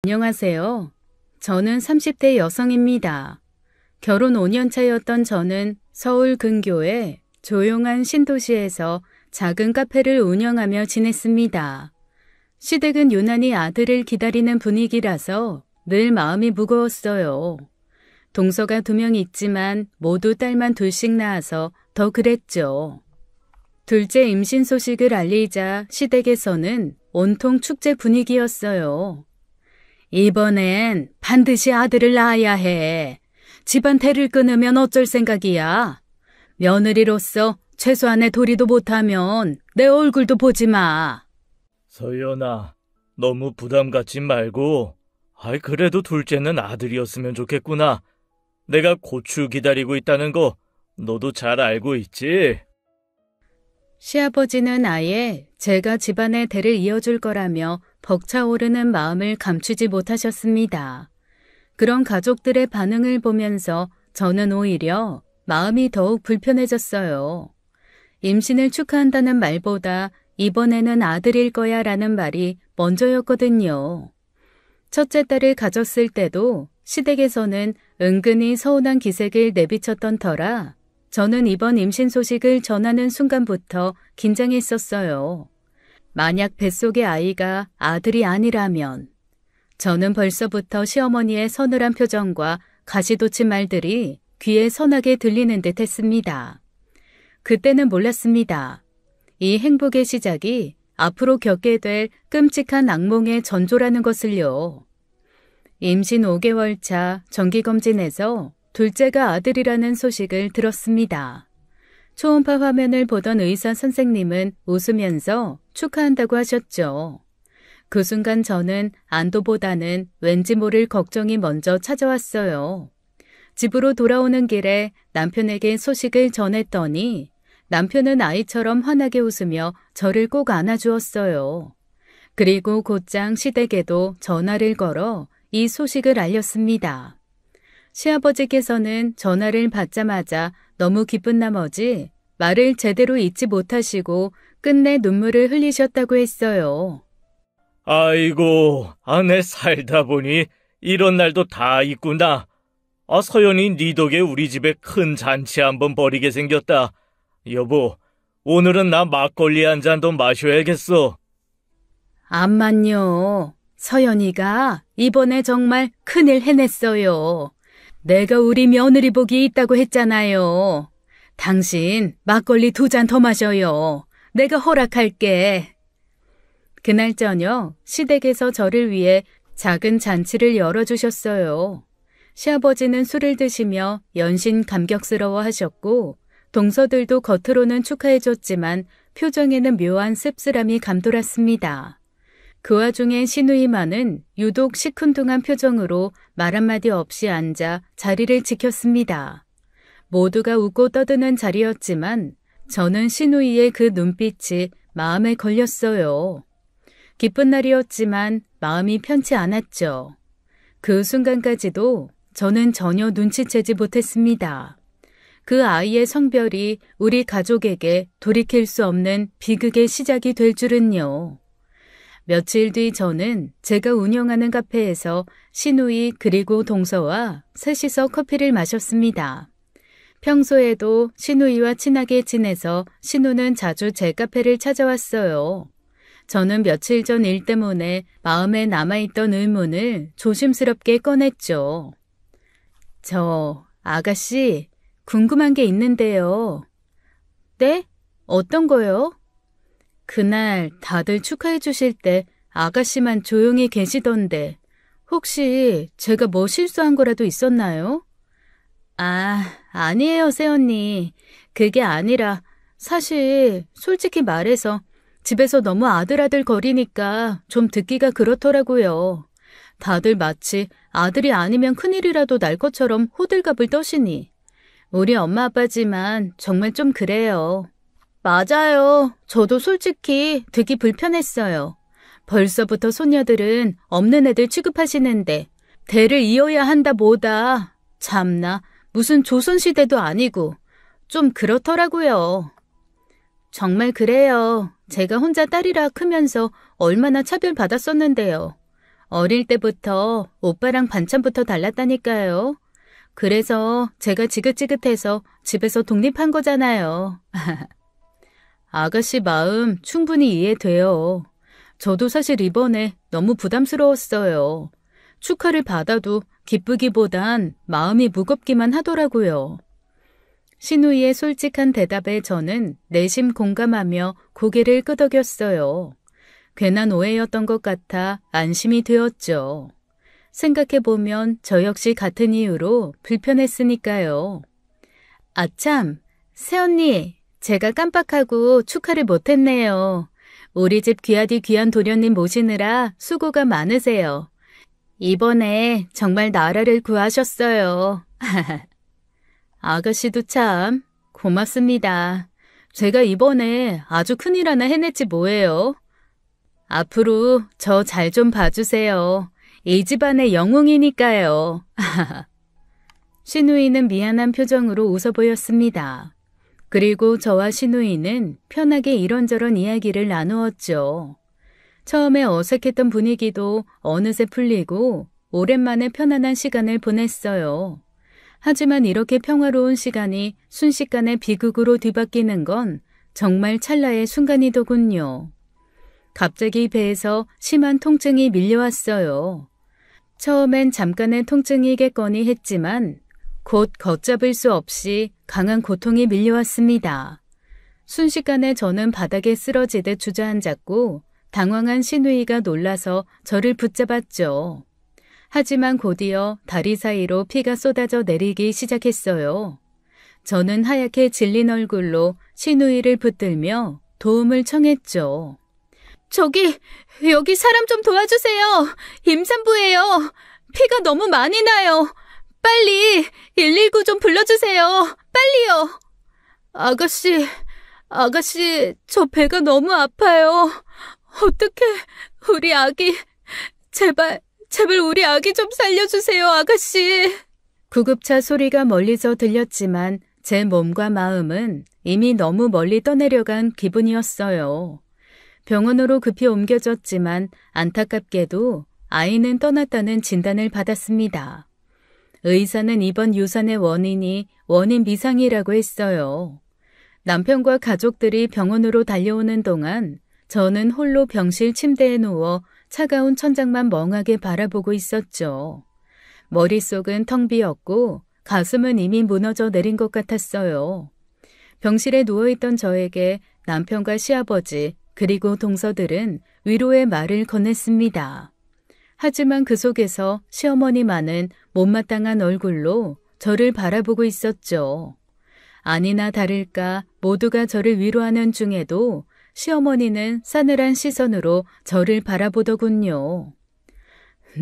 안녕하세요. 저는 30대 여성입니다. 결혼 5년 차였던 저는 서울 근교의 조용한 신도시에서 작은 카페를 운영하며 지냈습니다. 시댁은 유난히 아들을 기다리는 분위기라서 늘 마음이 무거웠어요. 동서가 2명 있지만 모두 딸만 둘씩 낳아서 더 그랬죠. 둘째 임신 소식을 알리자 시댁에서는 온통 축제 분위기였어요. 이번엔 반드시 아들을 낳아야 해. 집안 대를 끊으면 어쩔 생각이야. 며느리로서 최소한의 도리도 못하면 내 얼굴도 보지 마. 서연아, 너무 부담 갖지 말고. 그래도 둘째는 아들이었으면 좋겠구나. 내가 고추 기다리고 있다는 거 너도 잘 알고 있지? 시아버지는 아예 제가 집안의 대를 이어줄 거라며 벅차오르는 마음을 감추지 못하셨습니다. 그런 가족들의 반응을 보면서 저는 오히려 마음이 더욱 불편해졌어요. 임신을 축하한다는 말보다 이번에는 아들일 거야 라는 말이 먼저였거든요. 첫째 딸을 가졌을 때도 시댁에서는 은근히 서운한 기색을 내비쳤던 터라 저는 이번 임신 소식을 전하는 순간부터 긴장했었어요. 만약 뱃속의 아이가 아들이 아니라면 저는 벌써부터 시어머니의 서늘한 표정과 가시돋친 말들이 귀에 선하게 들리는 듯 했습니다. 그때는 몰랐습니다. 이 행복의 시작이 앞으로 겪게 될 끔찍한 악몽의 전조라는 것을요. 임신 5개월 차 정기검진에서 둘째가 아들이라는 소식을 들었습니다. 초음파 화면을 보던 의사 선생님은 웃으면서 축하한다고 하셨죠. 그 순간 저는 안도보다는 왠지 모를 걱정이 먼저 찾아왔어요. 집으로 돌아오는 길에 남편에게 소식을 전했더니 남편은 아이처럼 환하게 웃으며 저를 꼭 안아주었어요. 그리고 곧장 시댁에도 전화를 걸어 이 소식을 알렸습니다. 시아버지께서는 전화를 받자마자 너무 기쁜 나머지 말을 제대로 잊지 못하시고 끝내 눈물을 흘리셨다고 했어요. 아이고, 내 살다 보니 이런 날도 다 있구나. 서연이 네 덕에 우리 집에 큰 잔치 한번 벌이게 생겼다. 여보, 오늘은 나 막걸리 한 잔 더 마셔야겠어. 암만요. 서연이가 이번에 정말 큰일 해냈어요. 내가 우리 며느리 복이 있다고 했잖아요. 당신 막걸리 2잔 더 마셔요. 내가 허락할게. 그날 저녁 시댁에서 저를 위해 작은 잔치를 열어주셨어요. 시아버지는 술을 드시며 연신 감격스러워 하셨고 동서들도 겉으로는 축하해줬지만 표정에는 묘한 씁쓸함이 감돌았습니다. 그 와중에 시누이만은 유독 시큰둥한 표정으로 말 한마디 없이 앉아 자리를 지켰습니다. 모두가 웃고 떠드는 자리였지만 저는 시누이의 그 눈빛이 마음에 걸렸어요. 기쁜 날이었지만 마음이 편치 않았죠. 그 순간까지도 저는 전혀 눈치채지 못했습니다. 그 아이의 성별이 우리 가족에게 돌이킬 수 없는 비극의 시작이 될 줄은요. 며칠 뒤 저는 제가 운영하는 카페에서 시누이 그리고 동서와 셋이서 커피를 마셨습니다. 평소에도 시누이와 친하게 지내서 신우는 자주 제 카페를 찾아왔어요. 저는 며칠 전 일 때문에 마음에 남아있던 의문을 조심스럽게 꺼냈죠. 저 아가씨 궁금한 게 있는데요. 네? 어떤 거요? 그날 다들 축하해 주실 때 아가씨만 조용히 계시던데 혹시 제가 뭐 실수한 거라도 있었나요? 아니에요, 새언니. 그게 아니라 사실 솔직히 말해서 집에서 너무 아들아들 거리니까 좀 듣기가 그렇더라고요. 다들 마치 아들이 아니면 큰일이라도 날 것처럼 호들갑을 떠시니. 우리 엄마 아빠지만 정말 좀 그래요. 맞아요. 저도 솔직히 듣기 불편했어요. 벌써부터 손녀들은 없는 애들 취급하시는데 대를 이어야 한다 뭐다. 참나 무슨 조선시대도 아니고 좀 그렇더라고요. 정말 그래요. 제가 혼자 딸이라 크면서 얼마나 차별받았었는데요. 어릴 때부터 오빠랑 반찬부터 달랐다니까요. 그래서 제가 지긋지긋해서 집에서 독립한 거잖아요. 아가씨 마음 충분히 이해돼요. 저도 사실 이번에 너무 부담스러웠어요. 축하를 받아도 기쁘기보단 마음이 무겁기만 하더라고요. 신우이의 솔직한 대답에 저는 내심 공감하며 고개를 끄덕였어요. 괜한 오해였던 것 같아 안심이 되었죠. 생각해보면 저 역시 같은 이유로 불편했으니까요. 아참, 새언니, 제가 깜빡하고 축하를 못했네요. 우리 집 귀하디 귀한 도련님 모시느라 수고가 많으세요. 이번에 정말 나라를 구하셨어요. 아가씨도 참 고맙습니다. 제가 이번에 아주 큰일 하나 해냈지 뭐예요. 앞으로 저 잘 좀 봐주세요. 이 집안의 영웅이니까요. 신우이는 미안한 표정으로 웃어 보였습니다. 그리고 저와 신우이는 편하게 이런저런 이야기를 나누었죠. 처음에 어색했던 분위기도 어느새 풀리고 오랜만에 편안한 시간을 보냈어요. 하지만 이렇게 평화로운 시간이 순식간에 비극으로 뒤바뀌는 건 정말 찰나의 순간이더군요. 갑자기 배에서 심한 통증이 밀려왔어요. 처음엔 잠깐의 통증이겠거니 했지만 곧 걷잡을 수 없이 강한 고통이 밀려왔습니다. 순식간에 저는 바닥에 쓰러지듯 주저앉았고 당황한 신우이가 놀라서 저를 붙잡았죠. 하지만 곧이어 다리 사이로 피가 쏟아져 내리기 시작했어요. 저는 하얗게 질린 얼굴로 신우이를 붙들며 도움을 청했죠. 여기 사람 좀 도와주세요. 임산부예요. 피가 너무 많이 나요. 빨리 119 좀 불러주세요. 빨리요. 아가씨, 저 배가 너무 아파요. 어떡해, 우리 아기. 제발 우리 아기 좀 살려주세요, 아가씨. 구급차 소리가 멀리서 들렸지만 제 몸과 마음은 이미 너무 멀리 떠내려간 기분이었어요. 병원으로 급히 옮겨졌지만 안타깝게도 아이는 떠났다는 진단을 받았습니다. 의사는 이번 유산의 원인이 원인 미상이라고 했어요. 남편과 가족들이 병원으로 달려오는 동안 저는 홀로 병실 침대에 누워 차가운 천장만 멍하게 바라보고 있었죠. 머릿속은 텅 비었고 가슴은 이미 무너져 내린 것 같았어요. 병실에 누워있던 저에게 남편과 시아버지 그리고 동서들은 위로의 말을 건넸습니다. 하지만 그 속에서 시어머니만은 못마땅한 얼굴로 저를 바라보고 있었죠. 아니나 다를까 모두가 저를 위로하는 중에도 시어머니는 싸늘한 시선으로 저를 바라보더군요.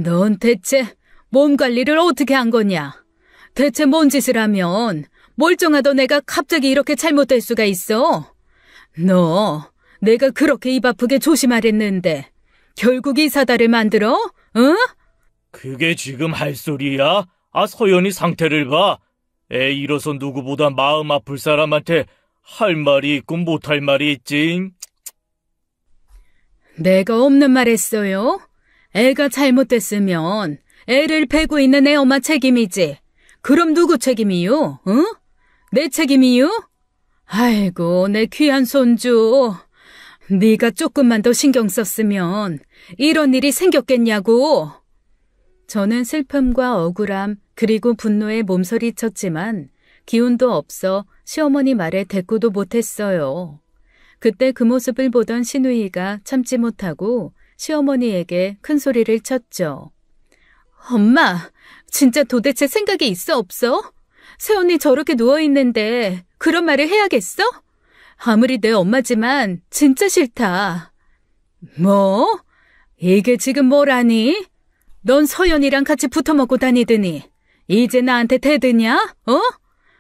넌 대체 몸 관리를 어떻게 한 거냐? 대체 뭔 짓을 하면 멀쩡하던 애가 갑자기 이렇게 잘못될 수가 있어? 너 내가 그렇게 입 아프게 조심하랬는데 결국 이 사달을 만들어? 응? 그게 지금 할 소리야? 서연이 상태를 봐. 애 잃어서 누구보다 마음 아플 사람한테 할 말이 있고 못할 말이 있지. 내가 없는 말 했어요? 애가 잘못됐으면 애를 베고 있는 애 엄마 책임이지. 그럼 누구 책임이요? 응? 내 책임이요? 아이고, 내 귀한 손주. 네가 조금만 더 신경 썼으면 이런 일이 생겼겠냐고. 저는 슬픔과 억울함 그리고 분노에 몸서리쳤지만 기운도 없어 시어머니 말에 대꾸도 못했어요. 그때 그 모습을 보던 신우이가 참지 못하고 시어머니에게 큰 소리를 쳤죠. 엄마, 진짜 도대체 생각이 있어 없어? 새언니 저렇게 누워있는데 그런 말을 해야겠어? 아무리 내 엄마지만 진짜 싫다. 뭐? 이게 지금 뭐라니? 넌 서연이랑 같이 붙어먹고 다니더니 이제 나한테 대드냐? 어?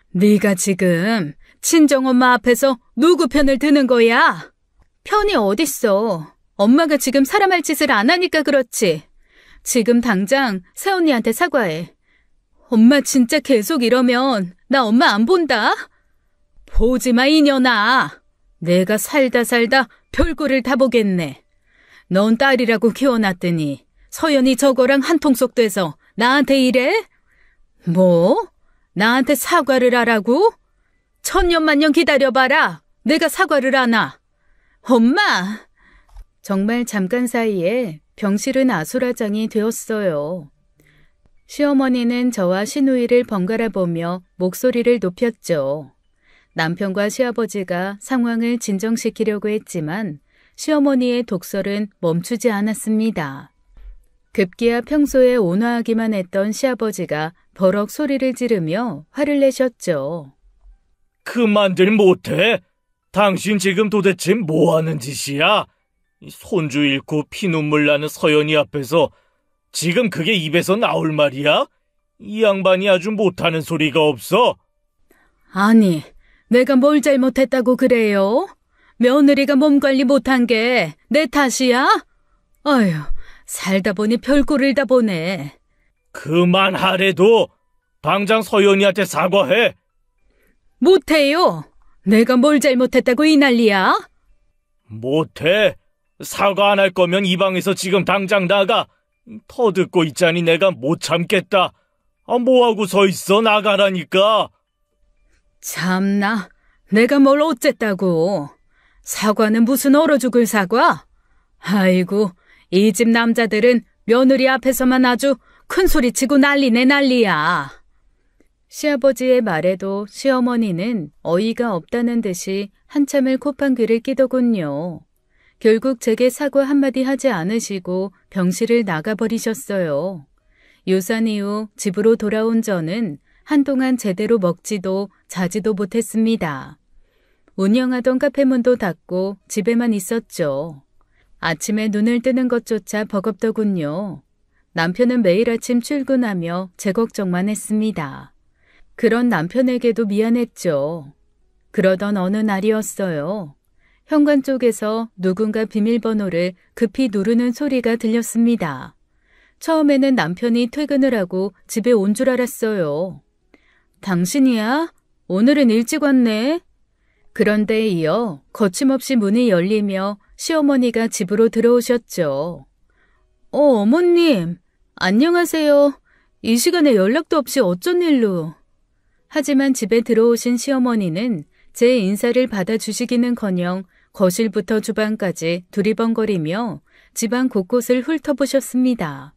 네가 지금 친정엄마 앞에서 누구 편을 드는 거야? 편이 어딨어. 엄마가 지금 사람할 짓을 안 하니까 그렇지. 지금 당장 새언니한테 사과해. 엄마 진짜 계속 이러면 나 엄마 안 본다. 보지마 이년아. 내가 살다 별꼴을 다 보겠네. 넌 딸이라고 키워놨더니 서연이 저거랑 한통속 돼서 나한테 이래? 뭐? 나한테 사과를 하라고? 천년만년 기다려봐라. 내가 사과를 하나. 엄마! 정말 잠깐 사이에 병실은 아수라장이 되었어요. 시어머니는 저와 시누이를 번갈아 보며 목소리를 높였죠. 남편과 시아버지가 상황을 진정시키려고 했지만 시어머니의 독설은 멈추지 않았습니다. 급기야 평소에 온화하기만 했던 시아버지가 버럭 소리를 지르며 화를 내셨죠. 그만들 못해? 당신 지금 도대체 뭐하는 짓이야? 손주 잃고 피눈물 나는 서연이 앞에서 지금 그게 입에서 나올 말이야? 이 양반이 아주 못하는 소리가 없어? 아니, 내가 뭘 잘못했다고 그래요? 며느리가 몸 관리 못한 게 내 탓이야? 어휴, 살다 보니 별꼴을 다 보네. 그만하래도 당장 서연이한테 사과해. 못해요. 내가 뭘 잘못했다고 이 난리야? 못해. 사과 안 할 거면 이 방에서 지금 당장 나가. 더 듣고 있자니 내가 못 참겠다. 뭐하고 서 있어? 나가라니까. 참나, 내가 뭘 어쨌다고. 사과는 무슨 얼어 죽을 사과? 아이고, 이 집 남자들은 며느리 앞에서만 아주 큰 소리 치고 난리네 난리야. 시아버지의 말에도 시어머니는 어이가 없다는 듯이 한참을 콧방귀를 끼더군요. 결국 제게 사과 한마디 하지 않으시고 병실을 나가버리셨어요. 유산 이후 집으로 돌아온 저는 한동안 제대로 먹지도 자지도 못했습니다. 운영하던 카페 문도 닫고 집에만 있었죠. 아침에 눈을 뜨는 것조차 버겁더군요. 남편은 매일 아침 출근하며 제 걱정만 했습니다. 그런 남편에게도 미안했죠. 그러던 어느 날이었어요. 현관 쪽에서 누군가 비밀번호를 급히 누르는 소리가 들렸습니다. 처음에는 남편이 퇴근을 하고 집에 온 줄 알았어요. 당신이야? 오늘은 일찍 왔네. 그런데 이어 거침없이 문이 열리며 시어머니가 집으로 들어오셨죠. 어머님, 안녕하세요. 이 시간에 연락도 없이 어쩐 일로. 하지만 집에 들어오신 시어머니는 제 인사를 받아주시기는커녕 거실부터 주방까지 두리번거리며 집안 곳곳을 훑어보셨습니다.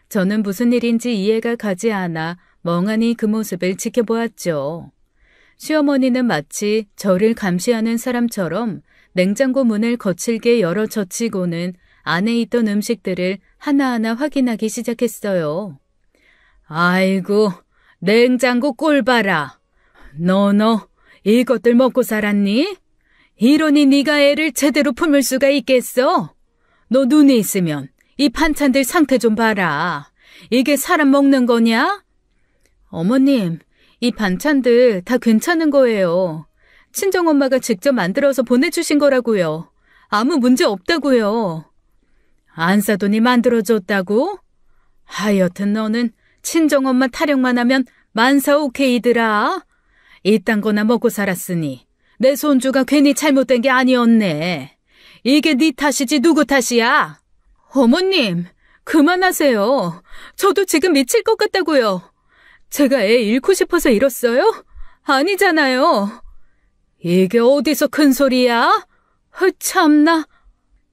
저는 무슨 일인지 이해가 가지 않아 멍하니 그 모습을 지켜보았죠. 시어머니는 마치 저를 감시하는 사람처럼 냉장고 문을 거칠게 열어 젖히고는 안에 있던 음식들을 하나하나 확인하기 시작했어요. 아이고, 냉장고 꼴 봐라. 너 이것들 먹고 살았니? 이러니 네가 애를 제대로 품을 수가 있겠어? 너 눈이 있으면 이 반찬들 상태 좀 봐라. 이게 사람 먹는 거냐? 어머님, 이 반찬들 다 괜찮은 거예요. 친정엄마가 직접 만들어서 보내주신 거라고요. 아무 문제 없다고요. 안 사돈이 만들어줬다고? 하여튼 너는 친정엄마 타령만 하면 만사 오케이더라. 이딴 거나 먹고 살았으니 내 손주가 괜히 잘못된 게 아니었네. 이게 네 탓이지 누구 탓이야? 어머님, 그만하세요. 저도 지금 미칠 것 같다고요. 제가 애 잃고 싶어서 이랬어요? 아니잖아요. 이게 어디서 큰 소리야? 참나.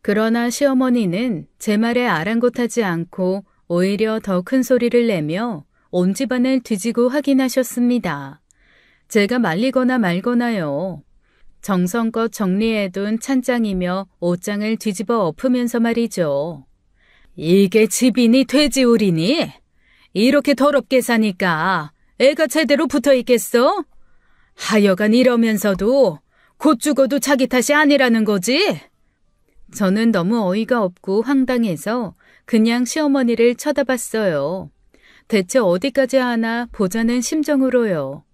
그러나 시어머니는 제 말에 아랑곳하지 않고 오히려 더 큰 소리를 내며 온 집안을 뒤지고 확인하셨습니다. 제가 말리거나 말거나요. 정성껏 정리해둔 찬장이며 옷장을 뒤집어 엎으면서 말이죠. 이게 집이니 돼지우리니? 이렇게 더럽게 사니까 애가 제대로 붙어있겠어? 하여간 이러면서도 곧 죽어도 자기 탓이 아니라는 거지? 저는 너무 어이가 없고 황당해서 그냥 시어머니를 쳐다봤어요. 대체 어디까지 하나 보자는 심정으로요.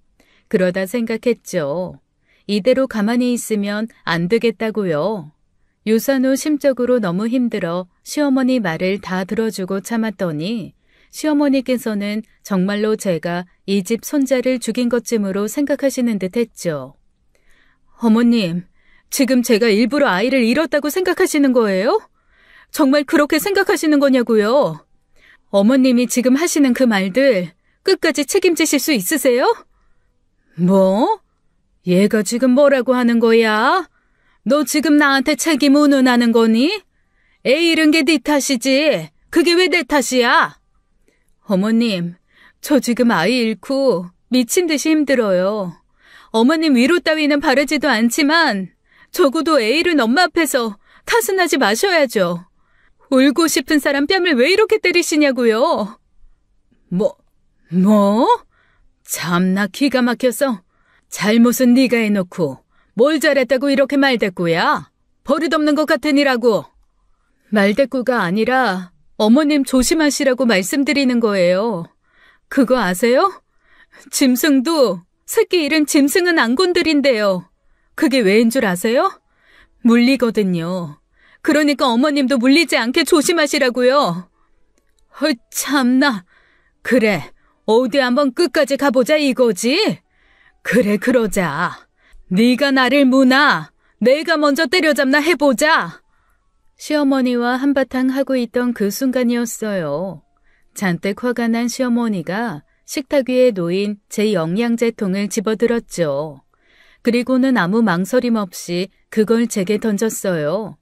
그러다 생각했죠. 이대로 가만히 있으면 안 되겠다고요. 유산 후 심적으로 너무 힘들어 시어머니 말을 다 들어주고 참았더니 시어머니께서는 정말로 제가 이 집 손자를 죽인 것쯤으로 생각하시는 듯 했죠. 어머님, 지금 제가 일부러 아이를 잃었다고 생각하시는 거예요? 정말 그렇게 생각하시는 거냐고요? 어머님이 지금 하시는 그 말들 끝까지 책임지실 수 있으세요? 뭐? 얘가 지금 뭐라고 하는 거야? 너 지금 나한테 책임 운운하는 거니? 애 잃은 게 네 탓이지. 그게 왜 내 탓이야? 어머님, 저 지금 아이 잃고 미친 듯이 힘들어요. 어머님 위로 따위는 바라지도 않지만 적어도 애 잃은 엄마 앞에서 탓은 하지 마셔야죠. 울고 싶은 사람 뺨을 왜 이렇게 때리시냐고요? 뭐? 참나 기가 막혀서. 잘못은 네가 해놓고 뭘 잘했다고 이렇게 말대꾸야? 버릇없는 것 같으니라고. 말대꾸가 아니라 어머님 조심하시라고 말씀드리는 거예요. 그거 아세요? 짐승도 새끼 잃은 짐승은 안 건드린대요. 그게 왜인 줄 아세요? 물리거든요. 그러니까 어머님도 물리지 않게 조심하시라고요. 참나. 그래, 어디 한번 끝까지 가보자 이거지? 그래, 그러자. 네가 나를 무나 내가 먼저 때려잡나 해보자. 시어머니와 한바탕 하고 있던 그 순간이었어요. 잔뜩 화가 난 시어머니가 식탁 위에 놓인 제 영양제통을 집어들었죠. 그리고는 아무 망설임 없이 그걸 제게 던졌어요.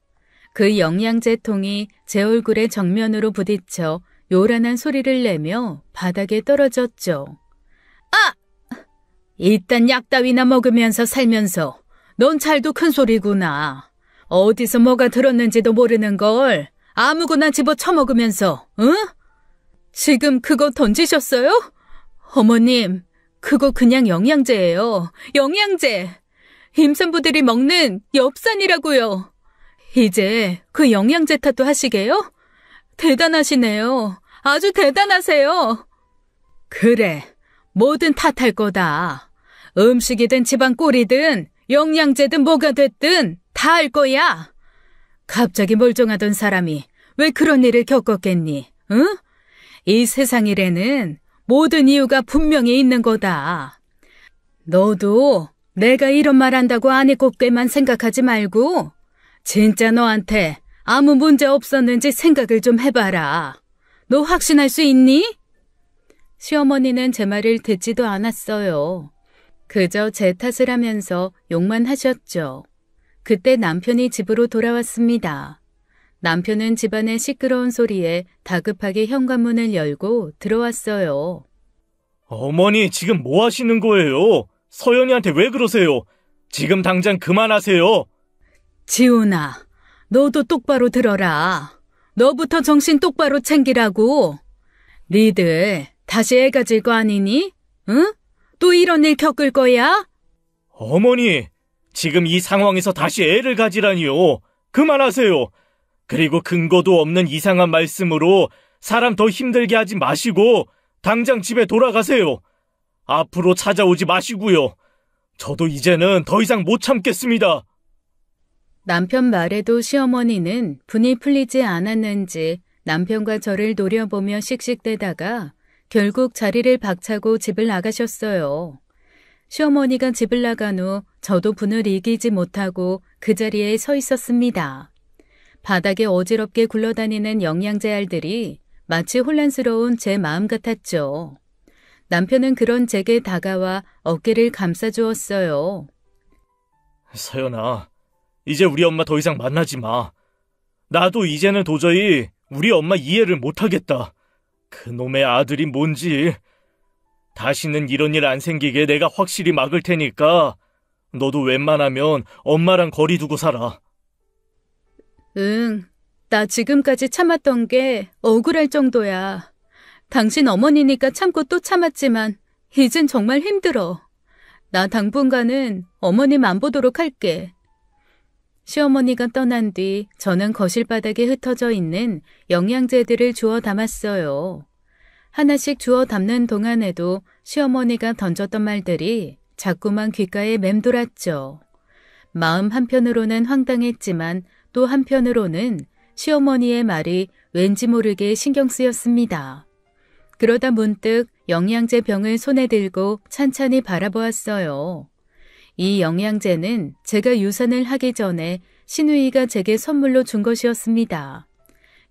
그 영양제통이 제 얼굴에 정면으로 부딪혀 요란한 소리를 내며 바닥에 떨어졌죠. 아! 이딴 약 따위나 먹으면서 살면서 넌 잘도 큰 소리구나. 어디서 뭐가 들었는지도 모르는 걸 아무거나 집어 처먹으면서, 응? 지금 그거 던지셨어요? 어머님, 그거 그냥 영양제예요. 영양제! 임산부들이 먹는 엽산이라고요. 이제 그 영양제 탓도 하시게요? 대단하시네요. 아주 대단하세요. 그래, 뭐든 탓할 거다. 음식이든 집안 꼴이든 영양제든 뭐가 됐든 다 할 거야. 갑자기 멀쩡하던 사람이 왜 그런 일을 겪었겠니? 응? 이 세상 일에는 모든 이유가 분명히 있는 거다. 너도 내가 이런 말 한다고 안에 곱게만 생각하지 말고 진짜 너한테 아무 문제 없었는지 생각을 좀 해봐라. 너 확신할 수 있니? 시어머니는 제 말을 듣지도 않았어요. 그저 제 탓을 하면서 욕만 하셨죠. 그때 남편이 집으로 돌아왔습니다. 남편은 집안의 시끄러운 소리에 다급하게 현관문을 열고 들어왔어요. 어머니, 지금 뭐 하시는 거예요? 서연이한테 왜 그러세요? 지금 당장 그만하세요. 지훈아, 너도 똑바로 들어라. 너부터 정신 똑바로 챙기라고. 니들 다시 애 가질 거 아니니? 응? 또 이런 일 겪을 거야? 어머니, 지금 이 상황에서 다시 애를 가지라니요. 그만하세요. 그리고 근거도 없는 이상한 말씀으로 사람 더 힘들게 하지 마시고 당장 집에 돌아가세요. 앞으로 찾아오지 마시고요. 저도 이제는 더 이상 못 참겠습니다. 남편 말에도 시어머니는 분이 풀리지 않았는지 남편과 저를 노려보며 씩씩대다가 결국 자리를 박차고 집을 나가셨어요. 시어머니가 집을 나간 후 저도 분을 이기지 못하고 그 자리에 서 있었습니다. 바닥에 어지럽게 굴러다니는 영양제 알들이 마치 혼란스러운 제 마음 같았죠. 남편은 그런 제게 다가와 어깨를 감싸주었어요. 서연아, 이제 우리 엄마 더 이상 만나지 마. 나도 이제는 도저히 우리 엄마 이해를 못하겠다. 그놈의 아들이 뭔지. 다시는 이런 일 안 생기게 내가 확실히 막을 테니까 너도 웬만하면 엄마랑 거리 두고 살아. 응, 나 지금까지 참았던 게 억울할 정도야. 당신 어머니니까 참고 또 참았지만 이젠 정말 힘들어. 나 당분간은 어머님 안 보도록 할게. 시어머니가 떠난 뒤 저는 거실 바닥에 흩어져 있는 영양제들을 주워 담았어요. 하나씩 주워 담는 동안에도 시어머니가 던졌던 말들이 자꾸만 귓가에 맴돌았죠. 마음 한편으로는 황당했지만 또 한편으로는 시어머니의 말이 왠지 모르게 신경 쓰였습니다. 그러다 문득 영양제 병을 손에 들고 찬찬히 바라보았어요. 이 영양제는 제가 유산을 하기 전에 시누이가 제게 선물로 준 것이었습니다.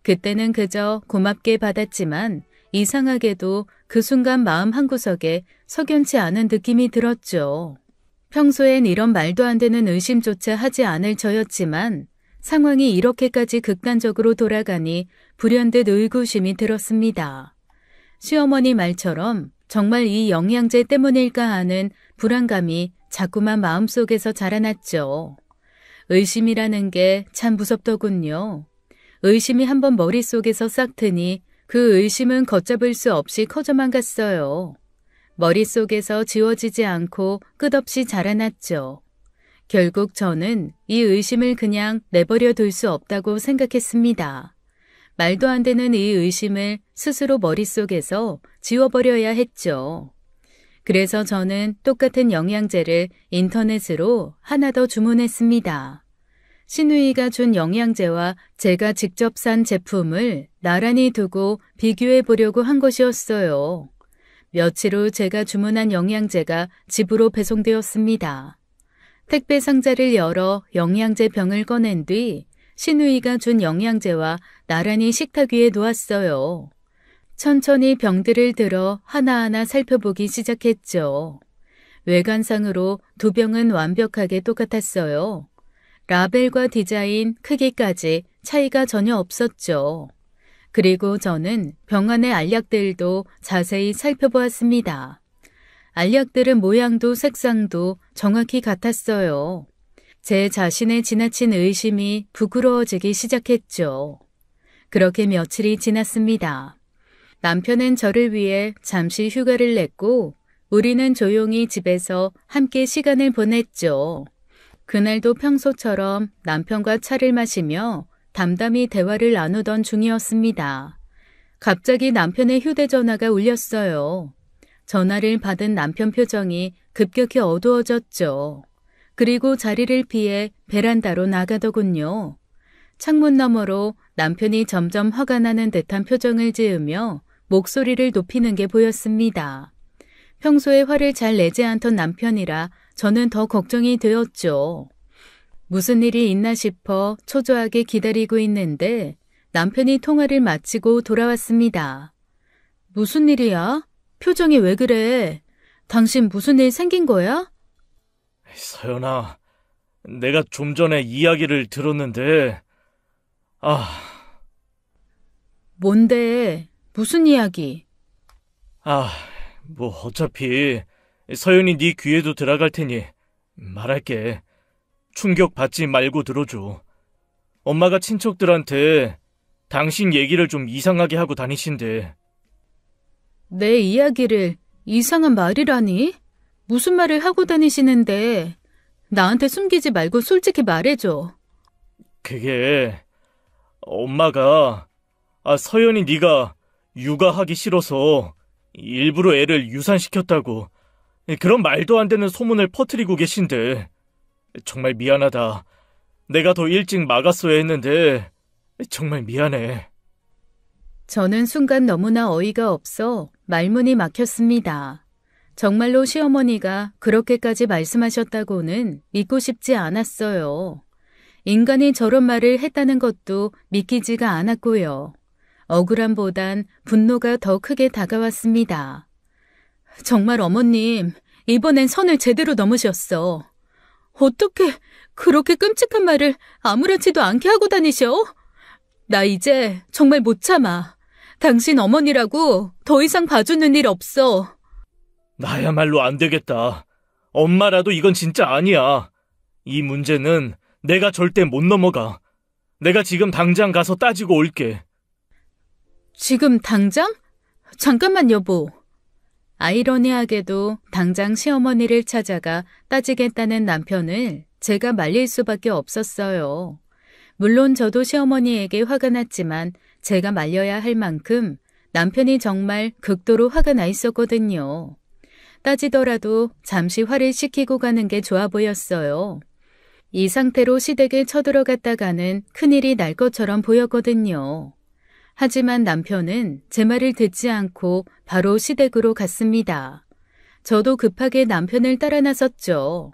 그때는 그저 고맙게 받았지만 이상하게도 그 순간 마음 한구석에 석연치 않은 느낌이 들었죠. 평소엔 이런 말도 안 되는 의심조차 하지 않을 저였지만 상황이 이렇게까지 극단적으로 돌아가니 불현듯 의구심이 들었습니다. 시어머니 말처럼 정말 이 영양제 때문일까 하는 불안감이 자꾸만 마음속에서 자라났죠. 의심이라는 게 참 무섭더군요. 의심이 한번 머릿속에서 싹 트니 그 의심은 걷잡을 수 없이 커져만 갔어요. 머릿속에서 지워지지 않고 끝없이 자라났죠. 결국 저는 이 의심을 그냥 내버려 둘 수 없다고 생각했습니다. 말도 안 되는 이 의심을 스스로 머릿속에서 지워버려야 했죠. 그래서 저는 똑같은 영양제를 인터넷으로 하나 더 주문했습니다. 신우이가 준 영양제와 제가 직접 산 제품을 나란히 두고 비교해 보려고 한 것이었어요. 며칠 후 제가 주문한 영양제가 집으로 배송되었습니다. 택배 상자를 열어 영양제 병을 꺼낸 뒤 신우이가 준 영양제와 나란히 식탁 위에 놓았어요. 천천히 병들을 들어 하나하나 살펴보기 시작했죠. 외관상으로 두 병은 완벽하게 똑같았어요. 라벨과 디자인, 크기까지 차이가 전혀 없었죠. 그리고 저는 병 안의 알약들도 자세히 살펴보았습니다. 알약들은 모양도 색상도 정확히 같았어요. 제 자신의 지나친 의심이 부끄러워지기 시작했죠. 그렇게 며칠이 지났습니다. 남편은 저를 위해 잠시 휴가를 냈고 우리는 조용히 집에서 함께 시간을 보냈죠. 그날도 평소처럼 남편과 차를 마시며 담담히 대화를 나누던 중이었습니다. 갑자기 남편의 휴대전화가 울렸어요. 전화를 받은 남편 표정이 급격히 어두워졌죠. 그리고 자리를 피해 베란다로 나가더군요. 창문 너머로 남편이 점점 화가 나는 듯한 표정을 지으며 목소리를 높이는 게 보였습니다. 평소에 화를 잘 내지 않던 남편이라 저는 더 걱정이 되었죠. 무슨 일이 있나 싶어 초조하게 기다리고 있는데 남편이 통화를 마치고 돌아왔습니다. 무슨 일이야? 표정이 왜 그래? 당신 무슨 일 생긴 거야? 서연아, 내가 좀 전에 이야기를 들었는데, 뭔데? 무슨 이야기? 뭐 어차피 서연이 네 귀에도 들어갈 테니 말할게. 충격받지 말고 들어줘. 엄마가 친척들한테 당신 얘기를 좀 이상하게 하고 다니신대. 내 이야기를 이상한 말이라니? 무슨 말을 하고 다니시는데 나한테 숨기지 말고 솔직히 말해줘. 그게 엄마가 서연이 네가 육아하기 싫어서 일부러 애를 유산시켰다고 그런 말도 안 되는 소문을 퍼뜨리고 계신데 정말 미안하다. 내가 더 일찍 막았어야 했는데 정말 미안해. 저는 순간 너무나 어이가 없어 말문이 막혔습니다. 정말로 시어머니가 그렇게까지 말씀하셨다고는 믿고 싶지 않았어요. 인간이 저런 말을 했다는 것도 믿기지가 않았고요. 억울함보단 분노가 더 크게 다가왔습니다. 정말 어머님, 이번엔 선을 제대로 넘으셨어. 어떻게 그렇게 끔찍한 말을 아무렇지도 않게 하고 다니셔? 나 이제 정말 못 참아. 당신 어머니라고 더 이상 봐주는 일 없어. 나야말로 안 되겠다. 엄마라도 이건 진짜 아니야. 이 문제는 내가 절대 못 넘어가. 내가 지금 당장 가서 따지고 올게. 지금 당장? 잠깐만 여보. 아이러니하게도 당장 시어머니를 찾아가 따지겠다는 남편을 제가 말릴 수밖에 없었어요. 물론 저도 시어머니에게 화가 났지만 제가 말려야 할 만큼 남편이 정말 극도로 화가 나 있었거든요. 따지더라도 잠시 화를 식히고 가는 게 좋아 보였어요. 이 상태로 시댁에 쳐들어갔다가는 큰일이 날 것처럼 보였거든요. 하지만 남편은 제 말을 듣지 않고 바로 시댁으로 갔습니다. 저도 급하게 남편을 따라 나섰죠.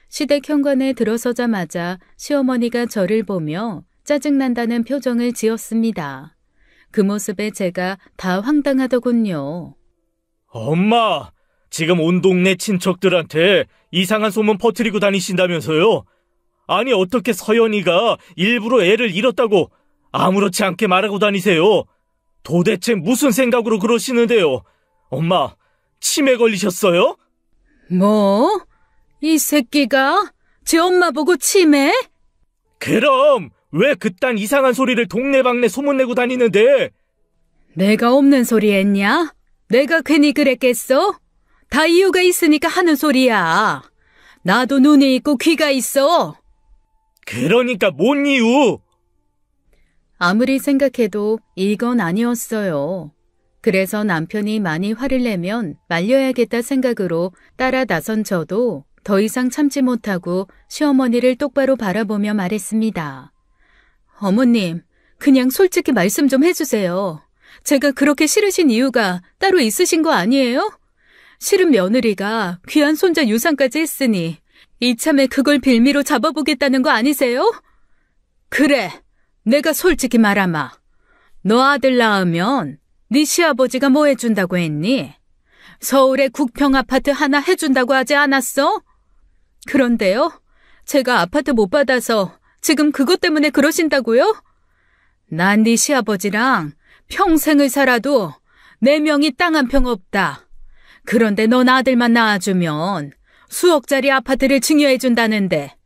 시댁 현관에 들어서자마자 시어머니가 저를 보며 짜증난다는 표정을 지었습니다. 그 모습에 제가 다 황당하더군요. 엄마, 지금 온 동네 친척들한테 이상한 소문 퍼뜨리고 다니신다면서요? 아니, 어떻게 서연이가 일부러 애를 잃었다고 아무렇지 않게 말하고 다니세요? 도대체 무슨 생각으로 그러시는데요? 엄마, 치매 걸리셨어요? 뭐? 이 새끼가 지 엄마 보고 치매? 그럼 왜 그딴 이상한 소리를 동네방네 소문내고 다니는데? 내가 없는 소리 했냐? 내가 괜히 그랬겠어? 다 이유가 있으니까 하는 소리야. 나도 눈이 있고 귀가 있어. 그러니까 뭔 이유? 아무리 생각해도 이건 아니었어요. 그래서 남편이 많이 화를 내면 말려야겠다 생각으로 따라 나선 저도 더 이상 참지 못하고 시어머니를 똑바로 바라보며 말했습니다. 어머님, 그냥 솔직히 말씀 좀 해주세요. 제가 그렇게 싫으신 이유가 따로 있으신 거 아니에요? 싫은 며느리가 귀한 손자 유산까지 했으니 이참에 그걸 빌미로 잡아보겠다는 거 아니세요? 그래, 내가 솔직히 말하마. 너 아들 낳으면 네 시아버지가 뭐 해준다고 했니? 서울에 국평 아파트 하나 해준다고 하지 않았어? 그런데요, 제가 아파트 못 받아서 지금 그것 때문에 그러신다고요? 난 네 시아버지랑 평생을 살아도 내 명이 땅 한 평 없다. 그런데 넌 아들만 낳아주면 수억짜리 아파트를 증여해준다는데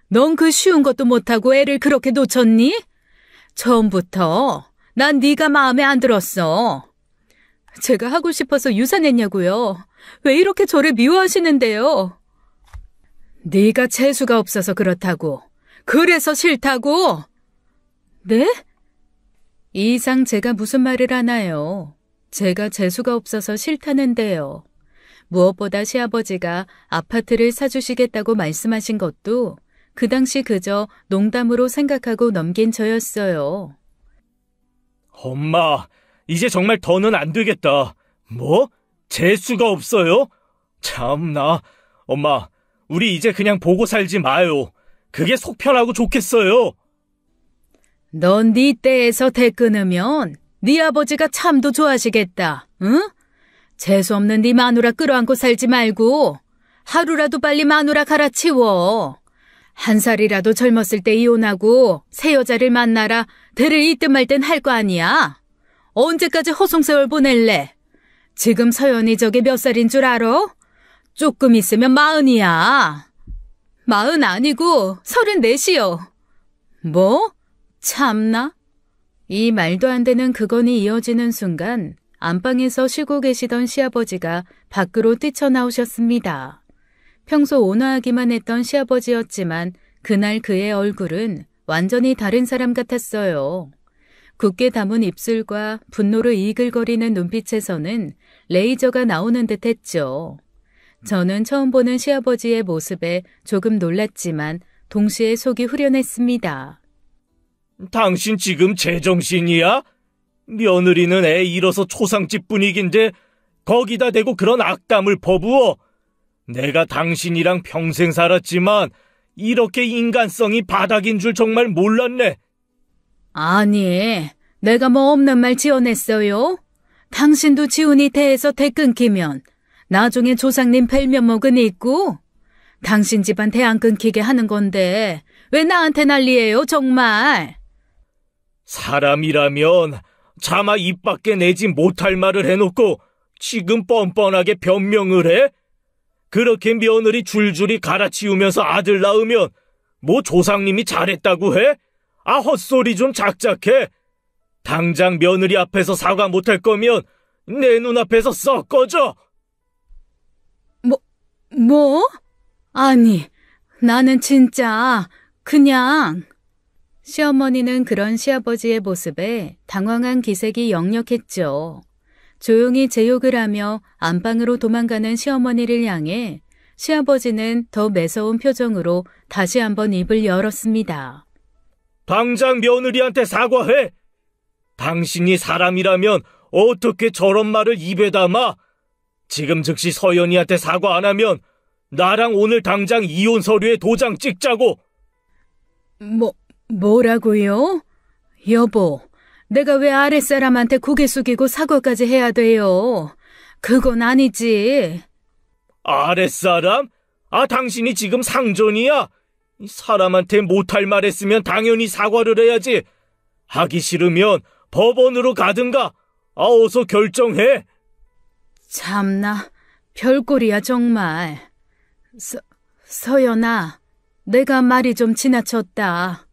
넌 그 쉬운 것도 못하고 애를 그렇게 놓쳤니? 처음부터 난 네가 마음에 안 들었어. 제가 하고 싶어서 유산했냐고요. 왜 이렇게 저를 미워하시는데요? 네가 재수가 없어서 그렇다고. 그래서 싫다고. 네? 이 이상 제가 무슨 말을 하나요? 제가 재수가 없어서 싫다는데요. 무엇보다 시아버지가 아파트를 사주시겠다고 말씀하신 것도 그 당시 그저 농담으로 생각하고 넘긴 저였어요. 엄마, 이제 정말 더는 안 되겠다. 뭐? 재수가 없어요? 참나. 엄마, 우리 이제 그냥 보고 살지 마요. 그게 속 편하고 좋겠어요. 넌 네 때에서 대 끊으면 네 아버지가 참도 좋아하시겠다. 응? 재수 없는 네 마누라 끌어안고 살지 말고 하루라도 빨리 마누라 갈아치워. 한 살이라도 젊었을 때 이혼하고 새 여자를 만나라 대를 이뜬 말든 할 거 아니야. 언제까지 허송세월 보낼래? 지금 서연이 저게 몇 살인 줄 알아? 조금 있으면 40이야. 40 아니고 34이요. 뭐? 참나? 이 말도 안 되는 그건이 이어지는 순간 안방에서 쉬고 계시던 시아버지가 밖으로 뛰쳐나오셨습니다. 평소 온화하기만 했던 시아버지였지만 그날 그의 얼굴은 완전히 다른 사람 같았어요. 굳게 담은 입술과 분노를 이글거리는 눈빛에서는 레이저가 나오는 듯 했죠. 저는 처음 보는 시아버지의 모습에 조금 놀랐지만 동시에 속이 후련했습니다. 당신 지금 제정신이야? 며느리는 애 잃어서 초상집 분위기인데 거기다 대고 그런 악담을 퍼부어. 내가 당신이랑 평생 살았지만 이렇게 인간성이 바닥인 줄 정말 몰랐네. 아니, 내가 뭐 없는 말 지어냈어요? 당신도 지훈이 대에서 대 끊기면 나중에 조상님 벨면목은 있고 당신 집안 대 안 끊기게 하는 건데 왜 나한테 난리예요 정말? 사람이라면 차마 입 밖에 내지 못할 말을 해놓고 지금 뻔뻔하게 변명을 해? 그렇게 며느리 줄줄이 갈아치우면서 아들 낳으면 뭐 조상님이 잘했다고 해? 아, 헛소리 좀 작작해. 당장 며느리 앞에서 사과 못할 거면 내 눈앞에서 썩 꺼져. 뭐? 아니, 나는 진짜 그냥... 시어머니는 그런 시아버지의 모습에 당황한 기색이 역력했죠. 조용히 제 욕을 하며 안방으로 도망가는 시어머니를 향해 시아버지는 더 매서운 표정으로 다시 한번 입을 열었습니다. 당장 며느리한테 사과해. 당신이 사람이라면 어떻게 저런 말을 입에 담아? 지금 즉시 서연이한테 사과 안 하면 나랑 오늘 당장 이혼 서류에 도장 찍자고. 뭐라고요? 여보, 내가 왜 아랫사람한테 고개 숙이고 사과까지 해야 돼요? 그건 아니지. 아랫사람? 당신이 지금 상전이야? 이 사람한테 못할 말 했으면 당연히 사과를 해야지. 하기 싫으면 법원으로 가든가. 어서 결정해. 참나, 별꼴이야 정말. 서연아, 내가 말이 좀 지나쳤다.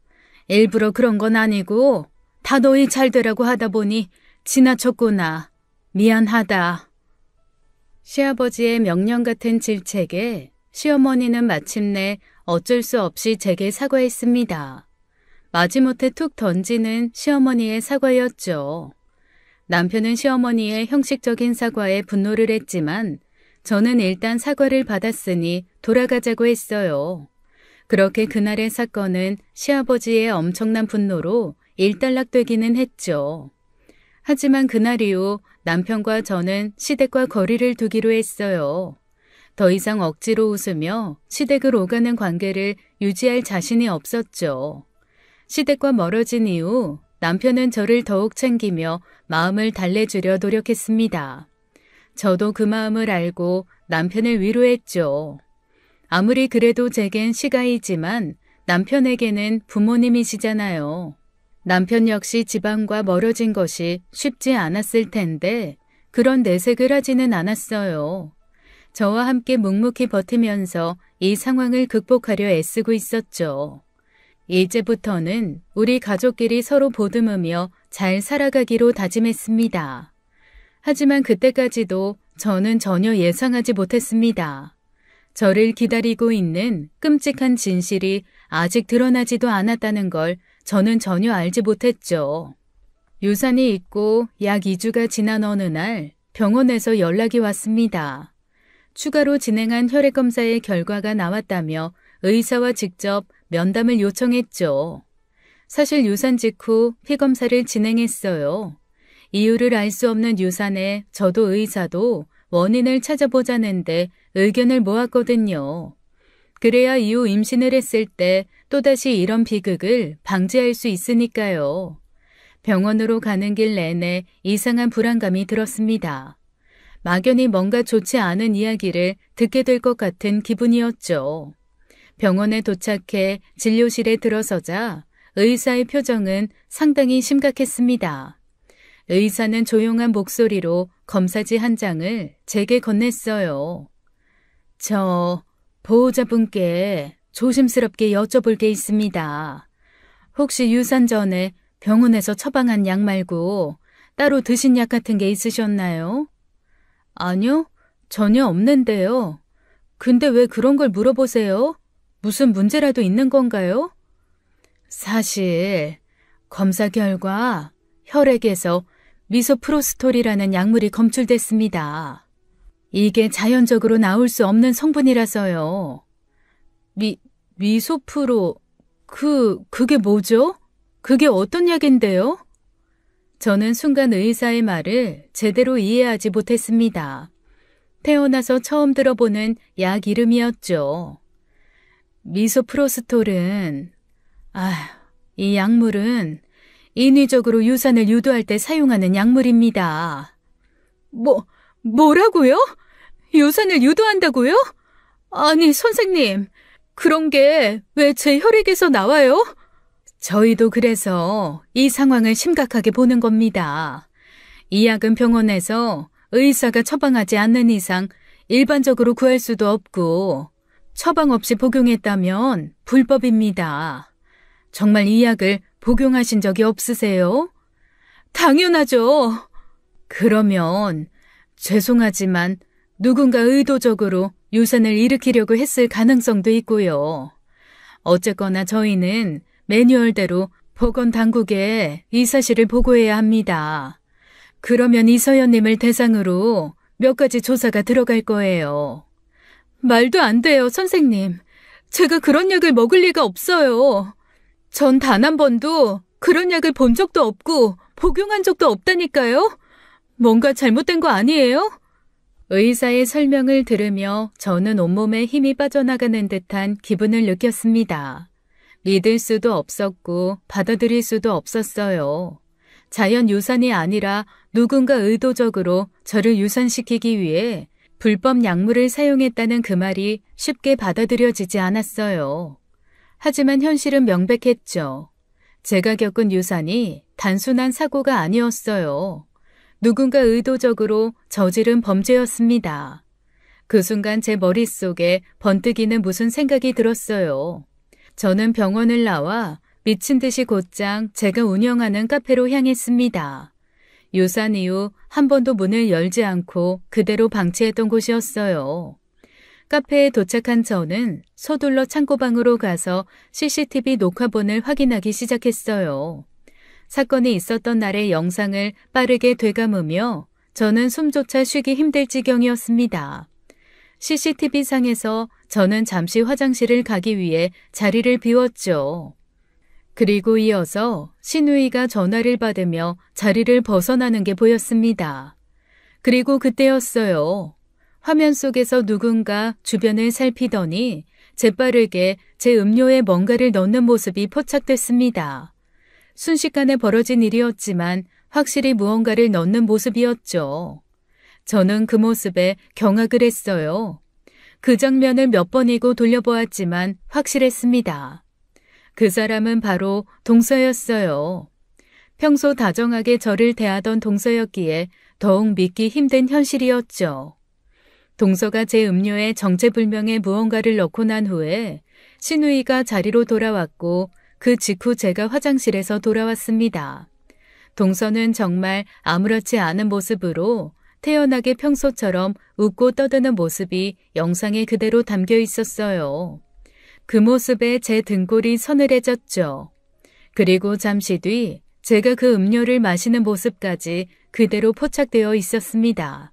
일부러 그런 건 아니고 다 너희 잘 되라고 하다 보니 지나쳤구나. 미안하다. 시아버지의 명령 같은 질책에 시어머니는 마침내 어쩔 수 없이 제게 사과했습니다. 마지못해 툭 던지는 시어머니의 사과였죠. 남편은 시어머니의 형식적인 사과에 분노를 했지만 저는 일단 사과를 받았으니 돌아가자고 했어요. 그렇게 그날의 사건은 시아버지의 엄청난 분노로 일단락되기는 했죠. 하지만 그날 이후 남편과 저는 시댁과 거리를 두기로 했어요. 더 이상 억지로 웃으며 시댁을 오가는 관계를 유지할 자신이 없었죠. 시댁과 멀어진 이후 남편은 저를 더욱 챙기며 마음을 달래주려 노력했습니다. 저도 그 마음을 알고 남편을 위로했죠. 아무리 그래도 제겐 시가이지만 남편에게는 부모님이시잖아요. 남편 역시 집안과 멀어진 것이 쉽지 않았을 텐데 그런 내색을 하지는 않았어요. 저와 함께 묵묵히 버티면서 이 상황을 극복하려 애쓰고 있었죠. 이제부터는 우리 가족끼리 서로 보듬으며 잘 살아가기로 다짐했습니다. 하지만 그때까지도 저는 전혀 예상하지 못했습니다. 저를 기다리고 있는 끔찍한 진실이 아직 드러나지도 않았다는 걸 저는 전혀 알지 못했죠. 유산이 있고 약 2주가 지난 어느 날 병원에서 연락이 왔습니다. 추가로 진행한 혈액검사의 결과가 나왔다며 의사와 직접 면담을 요청했죠. 사실 유산 직후 피검사를 진행했어요. 이유를 알 수 없는 유산에 저도 의사도 원인을 찾아보자는데 의견을 모았거든요. 그래야 이후 임신을 했을 때 또다시 이런 비극을 방지할 수 있으니까요. 병원으로 가는 길 내내 이상한 불안감이 들었습니다. 막연히 뭔가 좋지 않은 이야기를 듣게 될 것 같은 기분이었죠. 병원에 도착해 진료실에 들어서자 의사의 표정은 상당히 심각했습니다. 의사는 조용한 목소리로 검사지 한 장을 제게 건넸어요. 저 보호자분께 조심스럽게 여쭤볼 게 있습니다. 혹시 유산 전에 병원에서 처방한 약 말고 따로 드신 약 같은 게 있으셨나요? 아니요, 전혀 없는데요. 근데 왜 그런 걸 물어보세요? 무슨 문제라도 있는 건가요? 사실 검사 결과 혈액에서 미소프로스톨이라는 약물이 검출됐습니다. 이게 자연적으로 나올 수 없는 성분이라서요. 미소프로... 그게 뭐죠? 그게 어떤 약인데요? 저는 순간 의사의 말을 제대로 이해하지 못했습니다. 태어나서 처음 들어보는 약 이름이었죠. 미소프로스톨은... 이 약물은 인위적으로 유산을 유도할 때 사용하는 약물입니다. 뭐라고요? 유산을 유도한다고요? 아니, 선생님, 그런 게 왜 제 혈액에서 나와요? 저희도 그래서 이 상황을 심각하게 보는 겁니다. 이 약은 병원에서 의사가 처방하지 않는 이상 일반적으로 구할 수도 없고 처방 없이 복용했다면 불법입니다. 정말 이 약을 복용하신 적이 없으세요? 당연하죠. 그러면 죄송하지만 누군가 의도적으로 유산을 일으키려고 했을 가능성도 있고요. 어쨌거나 저희는 매뉴얼대로 보건당국에 이 사실을 보고해야 합니다. 그러면 이서연님을 대상으로 몇 가지 조사가 들어갈 거예요. 말도 안 돼요, 선생님. 제가 그런 약을 먹을 리가 없어요. 전 단 한 번도 그런 약을 본 적도 없고 복용한 적도 없다니까요. 뭔가 잘못된 거 아니에요? 의사의 설명을 들으며 저는 온몸에 힘이 빠져나가는 듯한 기분을 느꼈습니다. 믿을 수도 없었고 받아들일 수도 없었어요. 자연유산이 아니라 누군가 의도적으로 저를 유산시키기 위해 불법 약물을 사용했다는 그 말이 쉽게 받아들여지지 않았어요. 하지만 현실은 명백했죠. 제가 겪은 유산이 단순한 사고가 아니었어요. 누군가 의도적으로 저지른 범죄였습니다. 그 순간 제 머릿속에 번뜩이는 무슨 생각이 들었어요. 저는 병원을 나와 미친 듯이 곧장 제가 운영하는 카페로 향했습니다. 유산 이후 한 번도 문을 열지 않고 그대로 방치했던 곳이었어요. 카페에 도착한 저는 서둘러 창고방으로 가서 CCTV 녹화본을 확인하기 시작했어요. 사건이 있었던 날의 영상을 빠르게 되감으며 저는 숨조차 쉬기 힘들 지경이었습니다. CCTV상에서 저는 잠시 화장실을 가기 위해 자리를 비웠죠. 그리고 이어서 신우이가 전화를 받으며 자리를 벗어나는 게 보였습니다. 그리고 그때였어요. 화면 속에서 누군가 주변을 살피더니 재빠르게 제 음료에 뭔가를 넣는 모습이 포착됐습니다. 순식간에 벌어진 일이었지만 확실히 무언가를 넣는 모습이었죠. 저는 그 모습에 경악을 했어요. 그 장면을 몇 번이고 돌려보았지만 확실했습니다. 그 사람은 바로 동서였어요. 평소 다정하게 저를 대하던 동서였기에 더욱 믿기 힘든 현실이었죠. 동서가 제 음료에 정체불명의 무언가를 넣고 난 후에 신우이가 자리로 돌아왔고 그 직후 제가 화장실에서 돌아왔습니다. 동서는 정말 아무렇지 않은 모습으로 태연하게 평소처럼 웃고 떠드는 모습이 영상에 그대로 담겨 있었어요. 그 모습에 제 등골이 서늘해졌죠. 그리고 잠시 뒤 제가 그 음료를 마시는 모습까지 그대로 포착되어 있었습니다.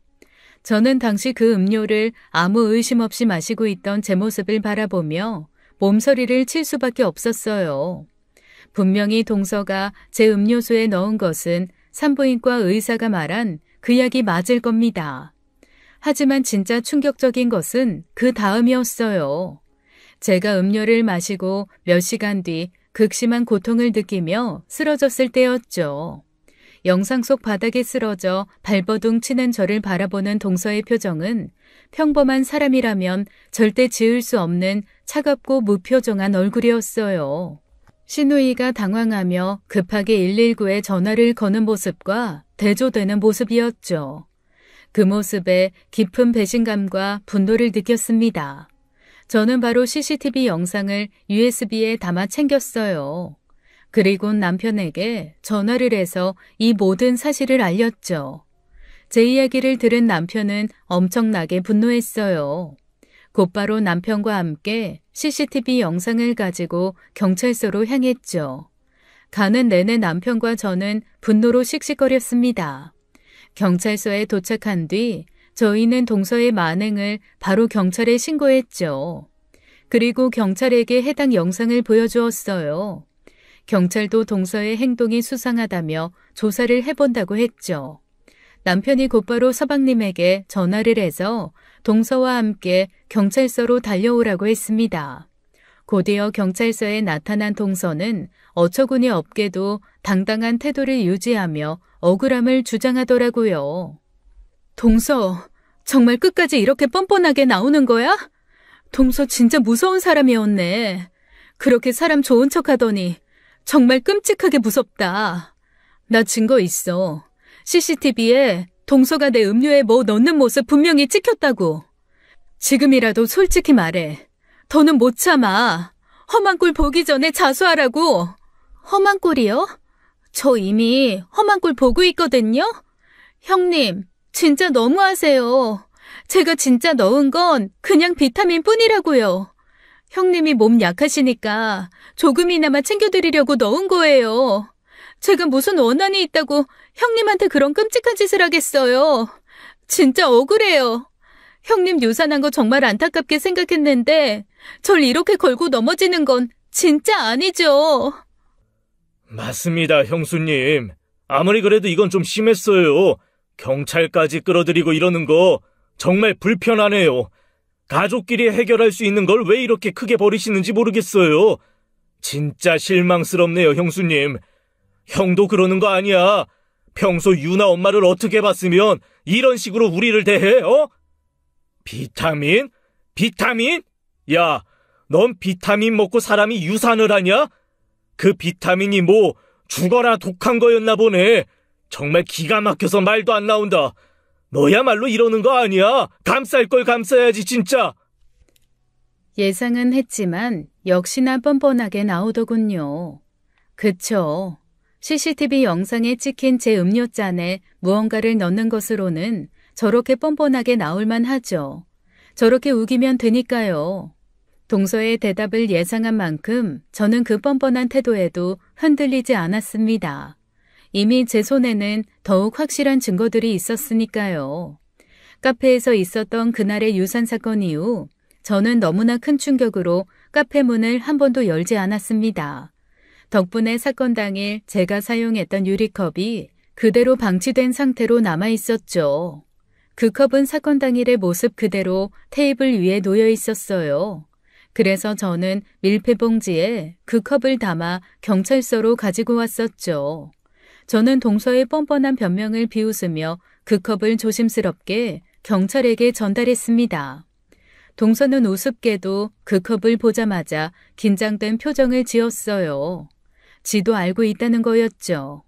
저는 당시 그 음료를 아무 의심 없이 마시고 있던 제 모습을 바라보며 몸서리를 칠 수밖에 없었어요. 분명히 동서가 제 음료수에 넣은 것은 산부인과 의사가 말한 그 약이 맞을 겁니다. 하지만 진짜 충격적인 것은 그 다음이었어요. 제가 음료를 마시고 몇 시간 뒤 극심한 고통을 느끼며 쓰러졌을 때였죠. 영상 속 바닥에 쓰러져 발버둥 치는 저를 바라보는 동서의 표정은 평범한 사람이라면 절대 지을 수 없는 차갑고 무표정한 얼굴이었어요. 신우이가 당황하며 급하게 119에 전화를 거는 모습과 대조되는 모습이었죠. 그 모습에 깊은 배신감과 분노를 느꼈습니다. 저는 바로 CCTV 영상을 USB에 담아 챙겼어요. 그리고 남편에게 전화를 해서 이 모든 사실을 알렸죠. 제 이야기를 들은 남편은 엄청나게 분노했어요. 곧바로 남편과 함께 CCTV 영상을 가지고 경찰서로 향했죠. 가는 내내 남편과 저는 분노로 씩씩거렸습니다. 경찰서에 도착한 뒤 저희는 동서의 만행을 바로 경찰에 신고했죠. 그리고 경찰에게 해당 영상을 보여주었어요. 경찰도 동서의 행동이 수상하다며 조사를 해본다고 했죠. 남편이 곧바로 서방님에게 전화를 해서 동서와 함께 경찰서로 달려오라고 했습니다. 곧이어 경찰서에 나타난 동서는 어처구니 없게도 당당한 태도를 유지하며 억울함을 주장하더라고요. 동서, 정말 끝까지 이렇게 뻔뻔하게 나오는 거야? 동서 진짜 무서운 사람이었네. 그렇게 사람 좋은 척하더니 정말 끔찍하게 무섭다. 나 증거 있어. CCTV에 동서가 내 음료에 뭐 넣는 모습 분명히 찍혔다고. 지금이라도 솔직히 말해. 더는 못 참아. 험한 꼴 보기 전에 자수하라고. 험한 꼴이요? 저 이미 험한 꼴 보고 있거든요? 형님, 진짜 너무하세요. 제가 진짜 넣은 건 그냥 비타민 뿐이라고요. 형님이 몸 약하시니까 조금이나마 챙겨드리려고 넣은 거예요. 제가 무슨 원한이 있다고 형님한테 그런 끔찍한 짓을 하겠어요. 진짜 억울해요. 형님 유산한 거 정말 안타깝게 생각했는데 절 이렇게 걸고 넘어지는 건 진짜 아니죠. 맞습니다, 형수님. 아무리 그래도 이건 좀 심했어요. 경찰까지 끌어들이고 이러는 거 정말 불편하네요. 가족끼리 해결할 수 있는 걸 왜 이렇게 크게 버리시는지 모르겠어요. 진짜 실망스럽네요, 형수님. 형도 그러는 거 아니야. 평소 유나 엄마를 어떻게 봤으면 이런 식으로 우리를 대해, 어? 비타민? 비타민? 야, 넌 비타민 먹고 사람이 유산을 하냐? 그 비타민이 뭐 죽어라 독한 거였나 보네. 정말 기가 막혀서 말도 안 나온다. 너야말로 이러는 거 아니야. 감쌀 걸 감싸야지 진짜. 예상은 했지만 역시나 뻔뻔하게 나오더군요. 그쵸. CCTV 영상에 찍힌 제 음료잔에 무언가를 넣는 것으로는 저렇게 뻔뻔하게 나올만 하죠. 저렇게 우기면 되니까요. 동서의 대답을 예상한 만큼 저는 그 뻔뻔한 태도에도 흔들리지 않았습니다. 이미 제 손에는 더욱 확실한 증거들이 있었으니까요. 카페에서 있었던 그날의 유산 사건 이후 저는 너무나 큰 충격으로 카페 문을 한 번도 열지 않았습니다. 덕분에 사건 당일 제가 사용했던 유리컵이 그대로 방치된 상태로 남아 있었죠. 그 컵은 사건 당일의 모습 그대로 테이블 위에 놓여 있었어요. 그래서 저는 밀폐봉지에 그 컵을 담아 경찰서로 가지고 왔었죠. 저는 동서의 뻔뻔한 변명을 비웃으며 그 컵을 조심스럽게 경찰에게 전달했습니다. 동서는 우습게도 그 컵을 보자마자 긴장된 표정을 지었어요. 지도 알고 있다는 거였죠.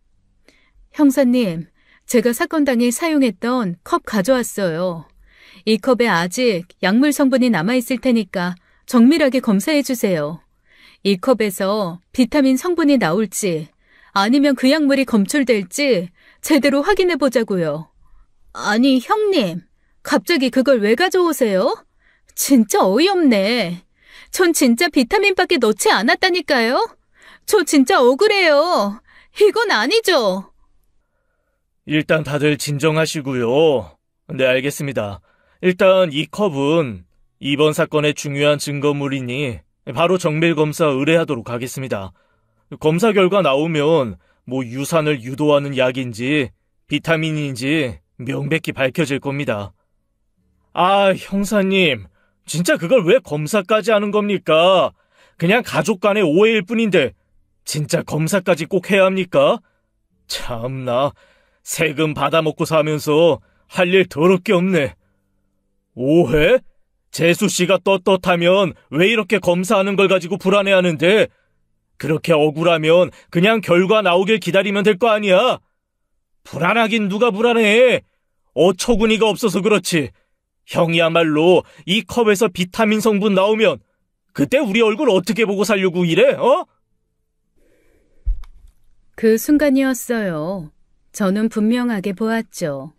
형사님, 제가 사건 당일 사용했던 컵 가져왔어요. 이 컵에 아직 약물 성분이 남아있을 테니까 정밀하게 검사해주세요. 이 컵에서 비타민 성분이 나올지 아니면 그 약물이 검출될지 제대로 확인해보자고요. 아니, 형님, 갑자기 그걸 왜 가져오세요? 진짜 어이없네. 전 진짜 비타민밖에 넣지 않았다니까요? 저 진짜 억울해요. 이건 아니죠. 일단 다들 진정하시고요. 네, 알겠습니다. 일단 이 컵은 이번 사건의 중요한 증거물이니 바로 정밀검사 의뢰하도록 하겠습니다. 검사 결과 나오면 뭐 유산을 유도하는 약인지 비타민인지 명백히 밝혀질 겁니다. 아, 형사님, 진짜 그걸 왜 검사까지 하는 겁니까? 그냥 가족 간의 오해일 뿐인데 진짜 검사까지 꼭 해야 합니까? 참나, 세금 받아먹고 사면서 할 일 더럽게 없네. 오해? 재수씨가 떳떳하면 왜 이렇게 검사하는 걸 가지고 불안해하는데? 그렇게 억울하면 그냥 결과 나오길 기다리면 될 거 아니야? 불안하긴 누가 불안해? 어처구니가 없어서 그렇지. 형이야말로 이 컵에서 비타민 성분 나오면 그때 우리 얼굴 어떻게 보고 살려고 이래, 어? 그 순간이었어요. 저는 분명하게 보았죠.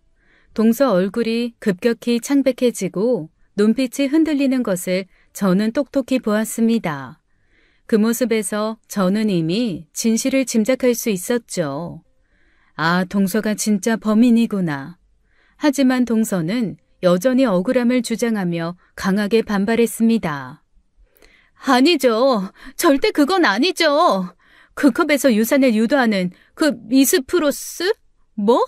동서 얼굴이 급격히 창백해지고 눈빛이 흔들리는 것을 저는 똑똑히 보았습니다. 그 모습에서 저는 이미 진실을 짐작할 수 있었죠. 아, 동서가 진짜 범인이구나. 하지만 동서는 여전히 억울함을 주장하며 강하게 반발했습니다. 아니죠. 절대 그건 아니죠. 그 컵에서 유산을 유도하는 그 미스프로스? 뭐?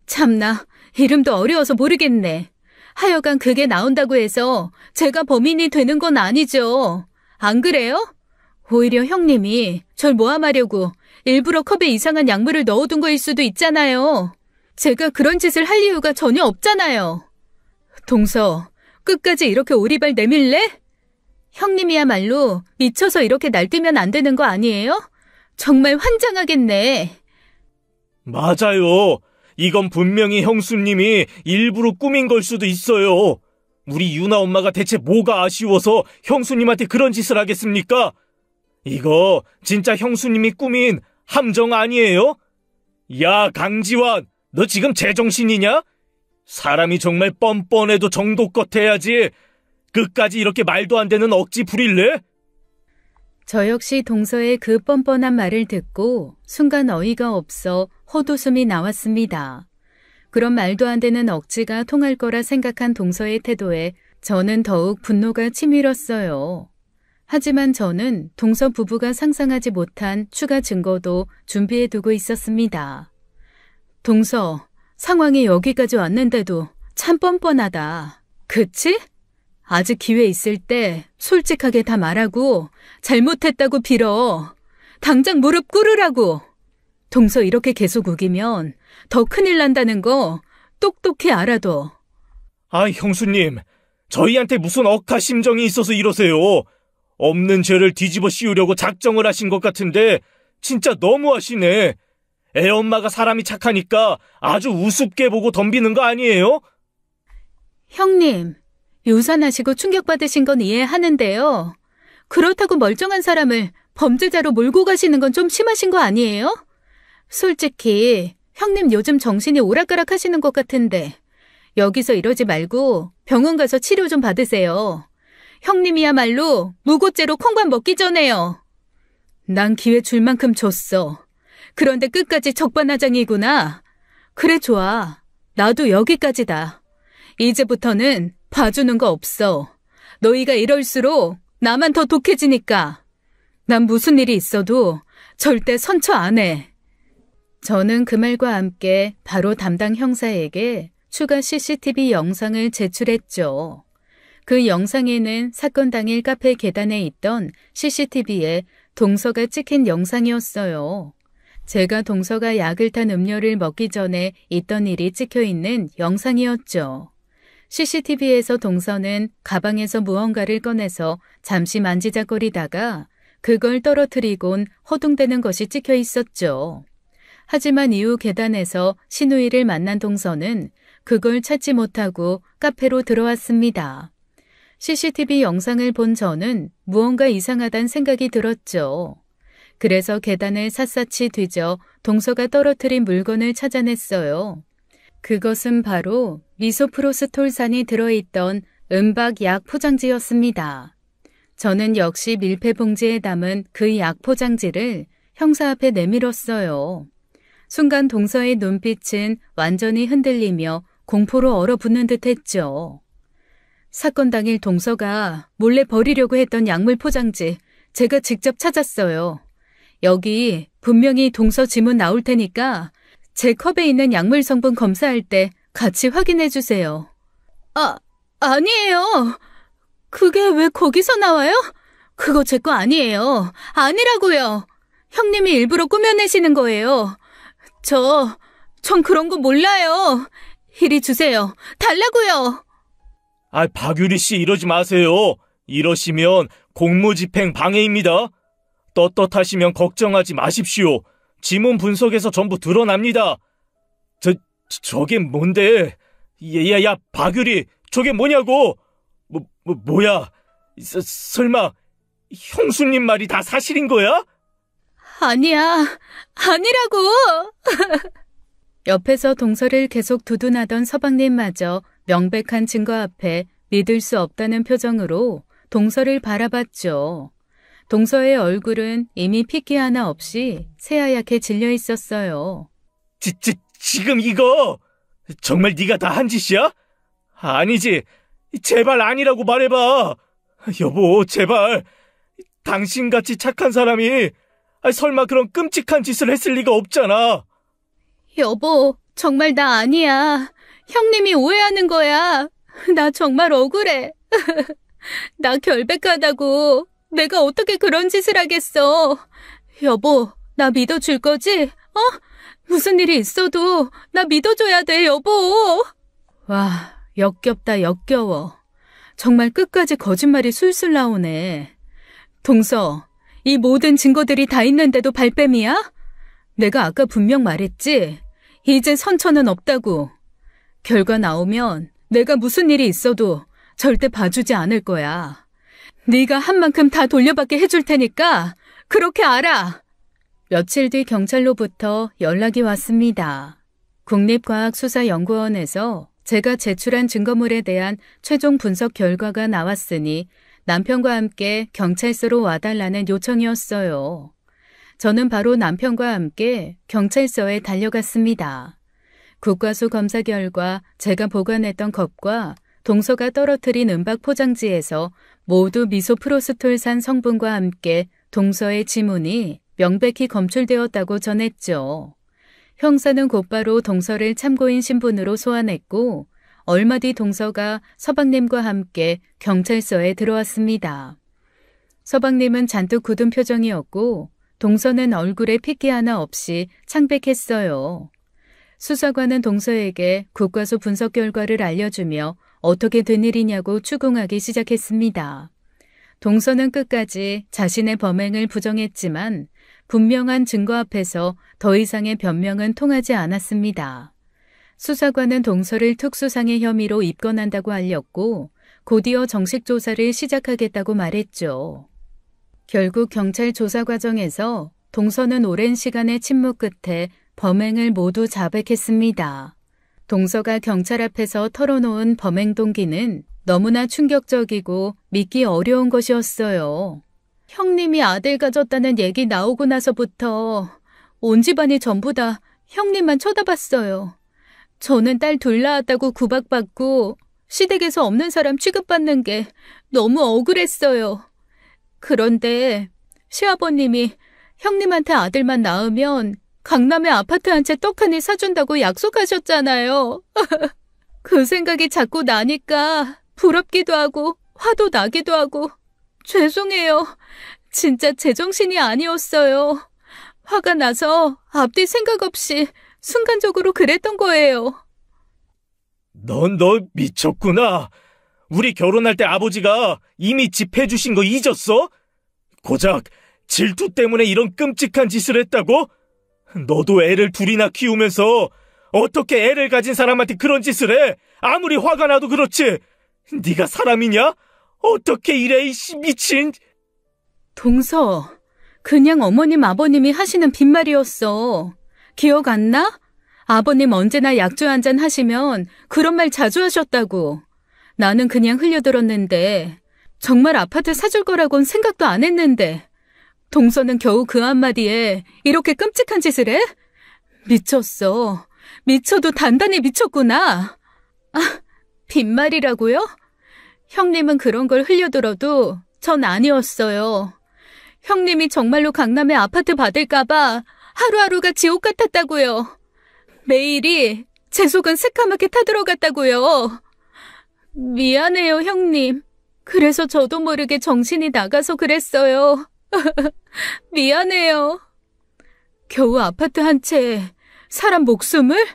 참나, 이름도 어려워서 모르겠네. 하여간 그게 나온다고 해서 제가 범인이 되는 건 아니죠. 안 그래요? 오히려 형님이 절 모함하려고 일부러 컵에 이상한 약물을 넣어둔 거일 수도 있잖아요. 제가 그런 짓을 할 이유가 전혀 없잖아요. 동서, 끝까지 이렇게 오리발 내밀래? 형님이야말로 미쳐서 이렇게 날뛰면 안 되는 거 아니에요? 정말 환장하겠네. 맞아요. 이건 분명히 형수님이 일부러 꾸민 걸 수도 있어요. 우리 유나 엄마가 대체 뭐가 아쉬워서 형수님한테 그런 짓을 하겠습니까? 이거 진짜 형수님이 꾸민 함정 아니에요? 야, 강지환, 너 지금 제정신이냐? 사람이 정말 뻔뻔해도 정도껏 해야지. 끝까지 이렇게 말도 안 되는 억지 부릴래? 저 역시 동서의 그 뻔뻔한 말을 듣고 순간 어이가 없어 헛웃음이 나왔습니다. 그런 말도 안 되는 억지가 통할 거라 생각한 동서의 태도에 저는 더욱 분노가 치밀었어요. 하지만 저는 동서 부부가 상상하지 못한 추가 증거도 준비해두고 있었습니다. 동서, 상황이 여기까지 왔는데도 참 뻔뻔하다. 그치? 아직 기회 있을 때 솔직하게 다 말하고 잘못했다고 빌어. 당장 무릎 꿇으라고. 동서 이렇게 계속 우기면 더 큰일 난다는 거 똑똑히 알아둬. 아, 형수님, 저희한테 무슨 억하 심정이 있어서 이러세요. 없는 죄를 뒤집어 씌우려고 작정을 하신 것 같은데 진짜 너무하시네. 애엄마가 사람이 착하니까 아주 우습게 보고 덤비는 거 아니에요? 형님, 유산하시고 충격받으신 건 이해하는데요. 그렇다고 멀쩡한 사람을 범죄자로 몰고 가시는 건 좀 심하신 거 아니에요? 솔직히 형님 요즘 정신이 오락가락 하시는 것 같은데 여기서 이러지 말고 병원 가서 치료 좀 받으세요. 형님이야말로 무고죄로 콩밥 먹기 전에요. 난 기회 줄 만큼 줬어. 그런데 끝까지 적반하장이구나. 그래 좋아. 나도 여기까지다. 이제부터는 봐주는 거 없어. 너희가 이럴수록 나만 더 독해지니까. 난 무슨 일이 있어도 절대 선처 안 해. 저는 그 말과 함께 바로 담당 형사에게 추가 CCTV 영상을 제출했죠. 그 영상에는 사건 당일 카페 계단에 있던 CCTV에 동서가 찍힌 영상이었어요. 제가 동서가 약을 탄 음료를 먹기 전에 있던 일이 찍혀있는 영상이었죠. CCTV에서 동서는 가방에서 무언가를 꺼내서 잠시 만지작거리다가 그걸 떨어뜨리곤 허둥대는 것이 찍혀 있었죠. 하지만 이후 계단에서 신우이를 만난 동서는 그걸 찾지 못하고 카페로 들어왔습니다. CCTV 영상을 본 저는 무언가 이상하단 생각이 들었죠. 그래서 계단을 샅샅이 뒤져 동서가 떨어뜨린 물건을 찾아냈어요. 그것은 바로 미소프로스톨산이 들어있던 은박 약 포장지였습니다. 저는 역시 밀폐 봉지에 담은 그 약 포장지를 형사 앞에 내밀었어요. 순간 동서의 눈빛은 완전히 흔들리며 공포로 얼어붙는 듯 했죠. 사건 당일 동서가 몰래 버리려고 했던 약물 포장지 제가 직접 찾았어요. 여기 분명히 동서 지문 나올 테니까 제 컵에 있는 약물 성분 검사할 때 같이 확인해 주세요. 아니에요. 그게 왜 거기서 나와요? 그거 제 거 아니에요. 아니라고요. 형님이 일부러 꾸며내시는 거예요. 전 그런 거 몰라요. 이리 주세요. 달라고요. 박유리 씨 이러지 마세요. 이러시면 공무집행 방해입니다. 떳떳하시면 걱정하지 마십시오. 지문 분석에서 전부 드러납니다. 저게 뭔데? 야, 박유리, 저게 뭐냐고? 뭐야? 설마 형수님 말이 다 사실인 거야? 아니야, 아니라고. 옆에서 동서를 계속 두둔하던 서방님마저 명백한 증거 앞에 믿을 수 없다는 표정으로 동서를 바라봤죠. 동서의 얼굴은 이미 핏기 하나 없이 새하얗게 질려 있었어요. 지금 이거 정말 네가 다 한 짓이야? 아니지. 제발 아니라고 말해봐. 여보, 제발. 당신같이 착한 사람이 설마 그런 끔찍한 짓을 했을 리가 없잖아. 여보, 정말 나 아니야. 형님이 오해하는 거야. 나 정말 억울해. 나 결백하다고. 내가 어떻게 그런 짓을 하겠어. 여보, 나 믿어줄 거지? 무슨 일이 있어도 나 믿어줘야 돼, 여보. 와, 역겹다, 역겨워. 정말 끝까지 거짓말이 술술 나오네. 동서, 이 모든 증거들이 다 있는데도 발뺌이야? 내가 아까 분명 말했지? 이제 선처는 없다고. 결과 나오면 내가 무슨 일이 있어도 절대 봐주지 않을 거야. 네가 한 만큼 다 돌려받게 해줄 테니까 그렇게 알아. 며칠 뒤 경찰로부터 연락이 왔습니다. 국립과학수사연구원에서 제가 제출한 증거물에 대한 최종 분석 결과가 나왔으니 남편과 함께 경찰서로 와달라는 요청이었어요. 저는 바로 남편과 함께 경찰서에 달려갔습니다. 국과수 검사 결과 제가 보관했던 컵과 동서가 떨어뜨린 은박 포장지에서 모두 미소프로스톨산 성분과 함께 동서의 지문이 명백히 검출되었다고 전했죠. 형사는 곧바로 동서를 참고인 신분으로 소환했고 얼마 뒤 동서가 서방님과 함께 경찰서에 들어왔습니다. 서방님은 잔뜩 굳은 표정이었고 동서는 얼굴에 핏기 하나 없이 창백했어요. 수사관은 동서에게 국과수 분석 결과를 알려주며 어떻게 된 일이냐고 추궁하기 시작했습니다. 동서는 끝까지 자신의 범행을 부정했지만 분명한 증거 앞에서 더 이상의 변명은 통하지 않았습니다. 수사관은 동서를 특수상해 혐의로 입건한다고 알렸고 곧이어 정식 조사를 시작하겠다고 말했죠. 결국 경찰 조사 과정에서 동서는 오랜 시간의 침묵 끝에 범행을 모두 자백했습니다. 동서가 경찰 앞에서 털어놓은 범행 동기는 너무나 충격적이고 믿기 어려운 것이었어요. 형님이 아들 가졌다는 얘기 나오고 나서부터 온 집안이 전부 다 형님만 쳐다봤어요. 저는 딸 둘 낳았다고 구박받고 시댁에서 없는 사람 취급받는 게 너무 억울했어요. 그런데 시아버님이 형님한테 아들만 낳으면 강남에 아파트 한 채 떡하니 사준다고 약속하셨잖아요. 그 생각이 자꾸 나니까 부럽기도 하고 화도 나기도 하고 죄송해요. 진짜 제정신이 아니었어요. 화가 나서 앞뒤 생각 없이 순간적으로 그랬던 거예요. 너 미쳤구나. 우리 결혼할 때 아버지가 이미 집 해주신 거 잊었어? 고작 질투 때문에 이런 끔찍한 짓을 했다고? 너도 애를 둘이나 키우면서 어떻게 애를 가진 사람한테 그런 짓을 해? 아무리 화가 나도 그렇지. 네가 사람이냐? 어떻게 이래, 이씨 미친. 동서, 그냥 어머님 아버님이 하시는 빈말이었어. 기억 안 나? 아버님 언제나 약주 한잔 하시면 그런 말 자주 하셨다고. 나는 그냥 흘려들었는데 정말 아파트 사줄 거라곤 생각도 안 했는데 동서는 겨우 그 한마디에 이렇게 끔찍한 짓을 해? 미쳤어. 미쳐도 단단히 미쳤구나. 아, 빈말이라고요? 형님은 그런 걸 흘려들어도 전 아니었어요. 형님이 정말로 강남에 아파트 받을까봐 하루하루가 지옥 같았다고요. 매일이 제 속은 새까맣게 타들어갔다고요. 미안해요, 형님. 그래서 저도 모르게 정신이 나가서 그랬어요. 미안해요. 겨우 아파트 한 채, 사람 목숨을?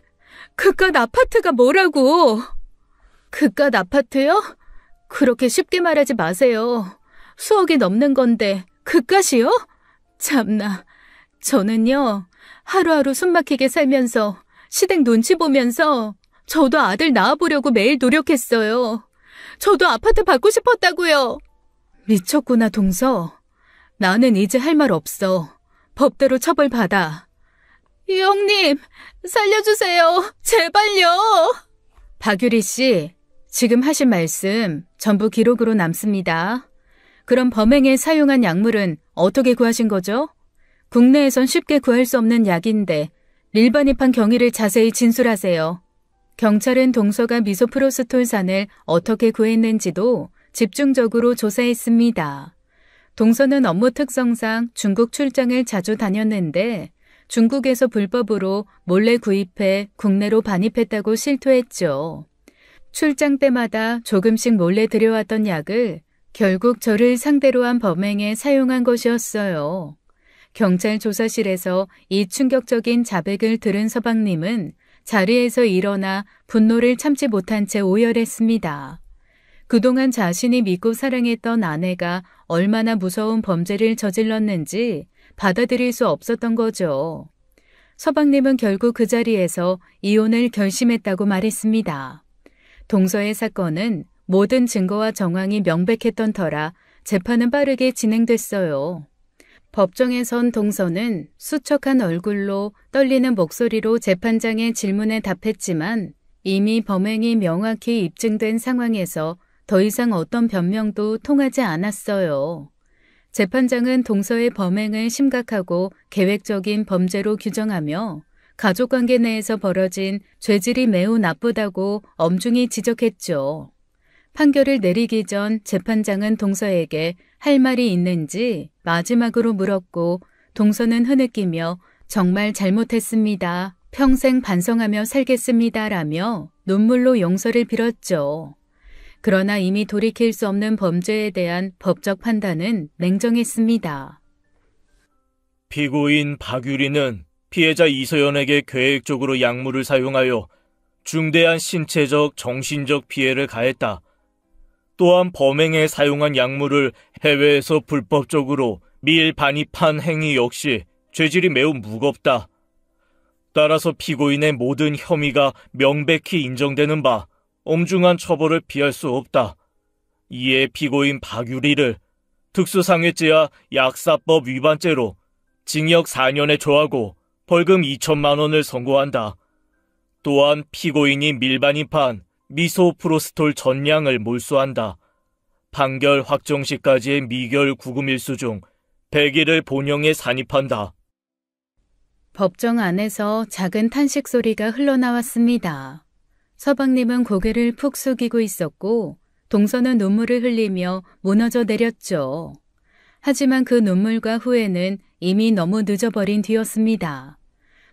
그깟 아파트가 뭐라고? 그깟 아파트요? 그렇게 쉽게 말하지 마세요. 수억이 넘는 건데 그깟이요? 참나. 저는요, 하루하루 숨막히게 살면서 시댁 눈치 보면서 저도 아들 낳아보려고 매일 노력했어요. 저도 아파트 받고 싶었다고요. 미쳤구나, 동서. 나는 이제 할 말 없어. 법대로 처벌받아. 형님, 살려주세요. 제발요. 박유리 씨, 지금 하신 말씀 전부 기록으로 남습니다. 그럼 범행에 사용한 약물은 어떻게 구하신 거죠? 국내에선 쉽게 구할 수 없는 약인데 일반입한 경위를 자세히 진술하세요. 경찰은 동서가 미소프로스톨산을 어떻게 구했는지도 집중적으로 조사했습니다. 동서는 업무 특성상 중국 출장을 자주 다녔는데 중국에서 불법으로 몰래 구입해 국내로 반입했다고 실토했죠. 출장 때마다 조금씩 몰래 들여왔던 약을 결국 저를 상대로 한 범행에 사용한 것이었어요. 경찰 조사실에서 이 충격적인 자백을 들은 서방님은 자리에서 일어나 분노를 참지 못한 채 오열했습니다. 그동안 자신이 믿고 사랑했던 아내가 얼마나 무서운 범죄를 저질렀는지 받아들일 수 없었던 거죠. 서방님은 결국 그 자리에서 이혼을 결심했다고 말했습니다. 동서의 사건은 모든 증거와 정황이 명백했던 터라 재판은 빠르게 진행됐어요. 법정에선 동서는 수척한 얼굴로 떨리는 목소리로 재판장의 질문에 답했지만 이미 범행이 명확히 입증된 상황에서 더 이상 어떤 변명도 통하지 않았어요. 재판장은 동서의 범행을 심각하고 계획적인 범죄로 규정하며 가족관계 내에서 벌어진 죄질이 매우 나쁘다고 엄중히 지적했죠. 판결을 내리기 전 재판장은 동서에게 할 말이 있는지 마지막으로 물었고 동서는 흐느끼며 정말 잘못했습니다 평생 반성하며 살겠습니다라며 눈물로 용서를 빌었죠. 그러나 이미 돌이킬 수 없는 범죄에 대한 법적 판단은 냉정했습니다. 피고인 박유리는 피해자 이서연에게 계획적으로 약물을 사용하여 중대한 신체적, 정신적 피해를 가했다. 또한 범행에 사용한 약물을 해외에서 불법적으로 밀반입한 행위 역시 죄질이 매우 무겁다. 따라서 피고인의 모든 혐의가 명백히 인정되는 바 엄중한 처벌을 피할 수 없다. 이에 피고인 박유리를 특수상해죄와 약사법 위반죄로 징역 4년에 조하고 벌금 2천만 원을 선고한다. 또한 피고인이 밀반입한 미소프로스톨 전량을 몰수한다. 판결 확정 시까지의 미결 구금일수 중 100일을 본형에 산입한다. 법정 안에서 작은 탄식 소리가 흘러나왔습니다. 서방님은 고개를 푹 숙이고 있었고 동서는 눈물을 흘리며 무너져 내렸죠. 하지만 그 눈물과 후회는 이미 너무 늦어버린 뒤였습니다.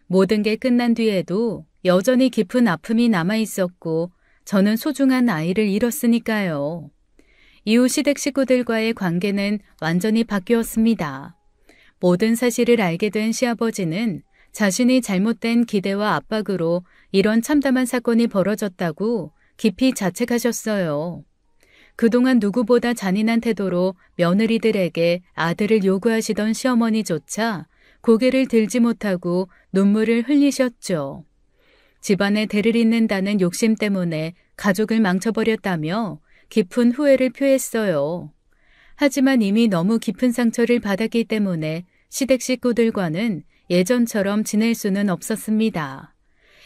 모든 게 끝난 뒤에도 여전히 깊은 아픔이 남아있었고 저는 소중한 아이를 잃었으니까요. 이후 시댁 식구들과의 관계는 완전히 바뀌었습니다. 모든 사실을 알게 된 시아버지는 자신이 잘못된 기대와 압박으로 이런 참담한 사건이 벌어졌다고 깊이 자책하셨어요. 그동안 누구보다 잔인한 태도로 며느리들에게 아들을 요구하시던 시어머니조차 고개를 들지 못하고 눈물을 흘리셨죠. 집안에 대를 잇는다는 욕심 때문에 가족을 망쳐버렸다며 깊은 후회를 표했어요. 하지만 이미 너무 깊은 상처를 받았기 때문에 시댁 식구들과는 예전처럼 지낼 수는 없었습니다.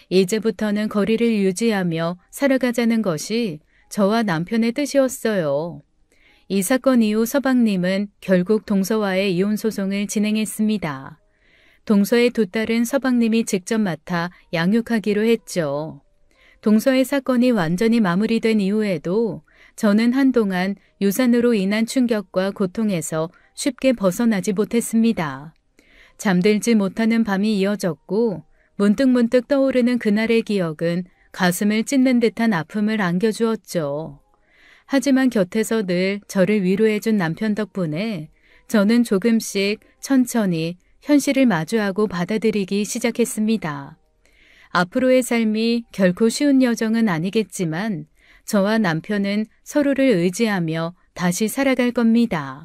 이제부터는 거리를 유지하며 살아가자는 것이 저와 남편의 뜻이었어요. 이 사건 이후 서방님은 결국 동서와의 이혼 소송을 진행했습니다. 동서의 두 딸은 서방님이 직접 맡아 양육하기로 했죠. 동서의 사건이 완전히 마무리된 이후에도 저는 한동안 유산으로 인한 충격과 고통에서 쉽게 벗어나지 못했습니다. 잠들지 못하는 밤이 이어졌고 문득문득 떠오르는 그날의 기억은 가슴을 찢는 듯한 아픔을 안겨주었죠. 하지만 곁에서 늘 저를 위로해준 남편 덕분에 저는 조금씩 천천히 현실을 마주하고 받아들이기 시작했습니다. 앞으로의 삶이 결코 쉬운 여정은 아니겠지만 저와 남편은 서로를 의지하며 다시 살아갈 겁니다.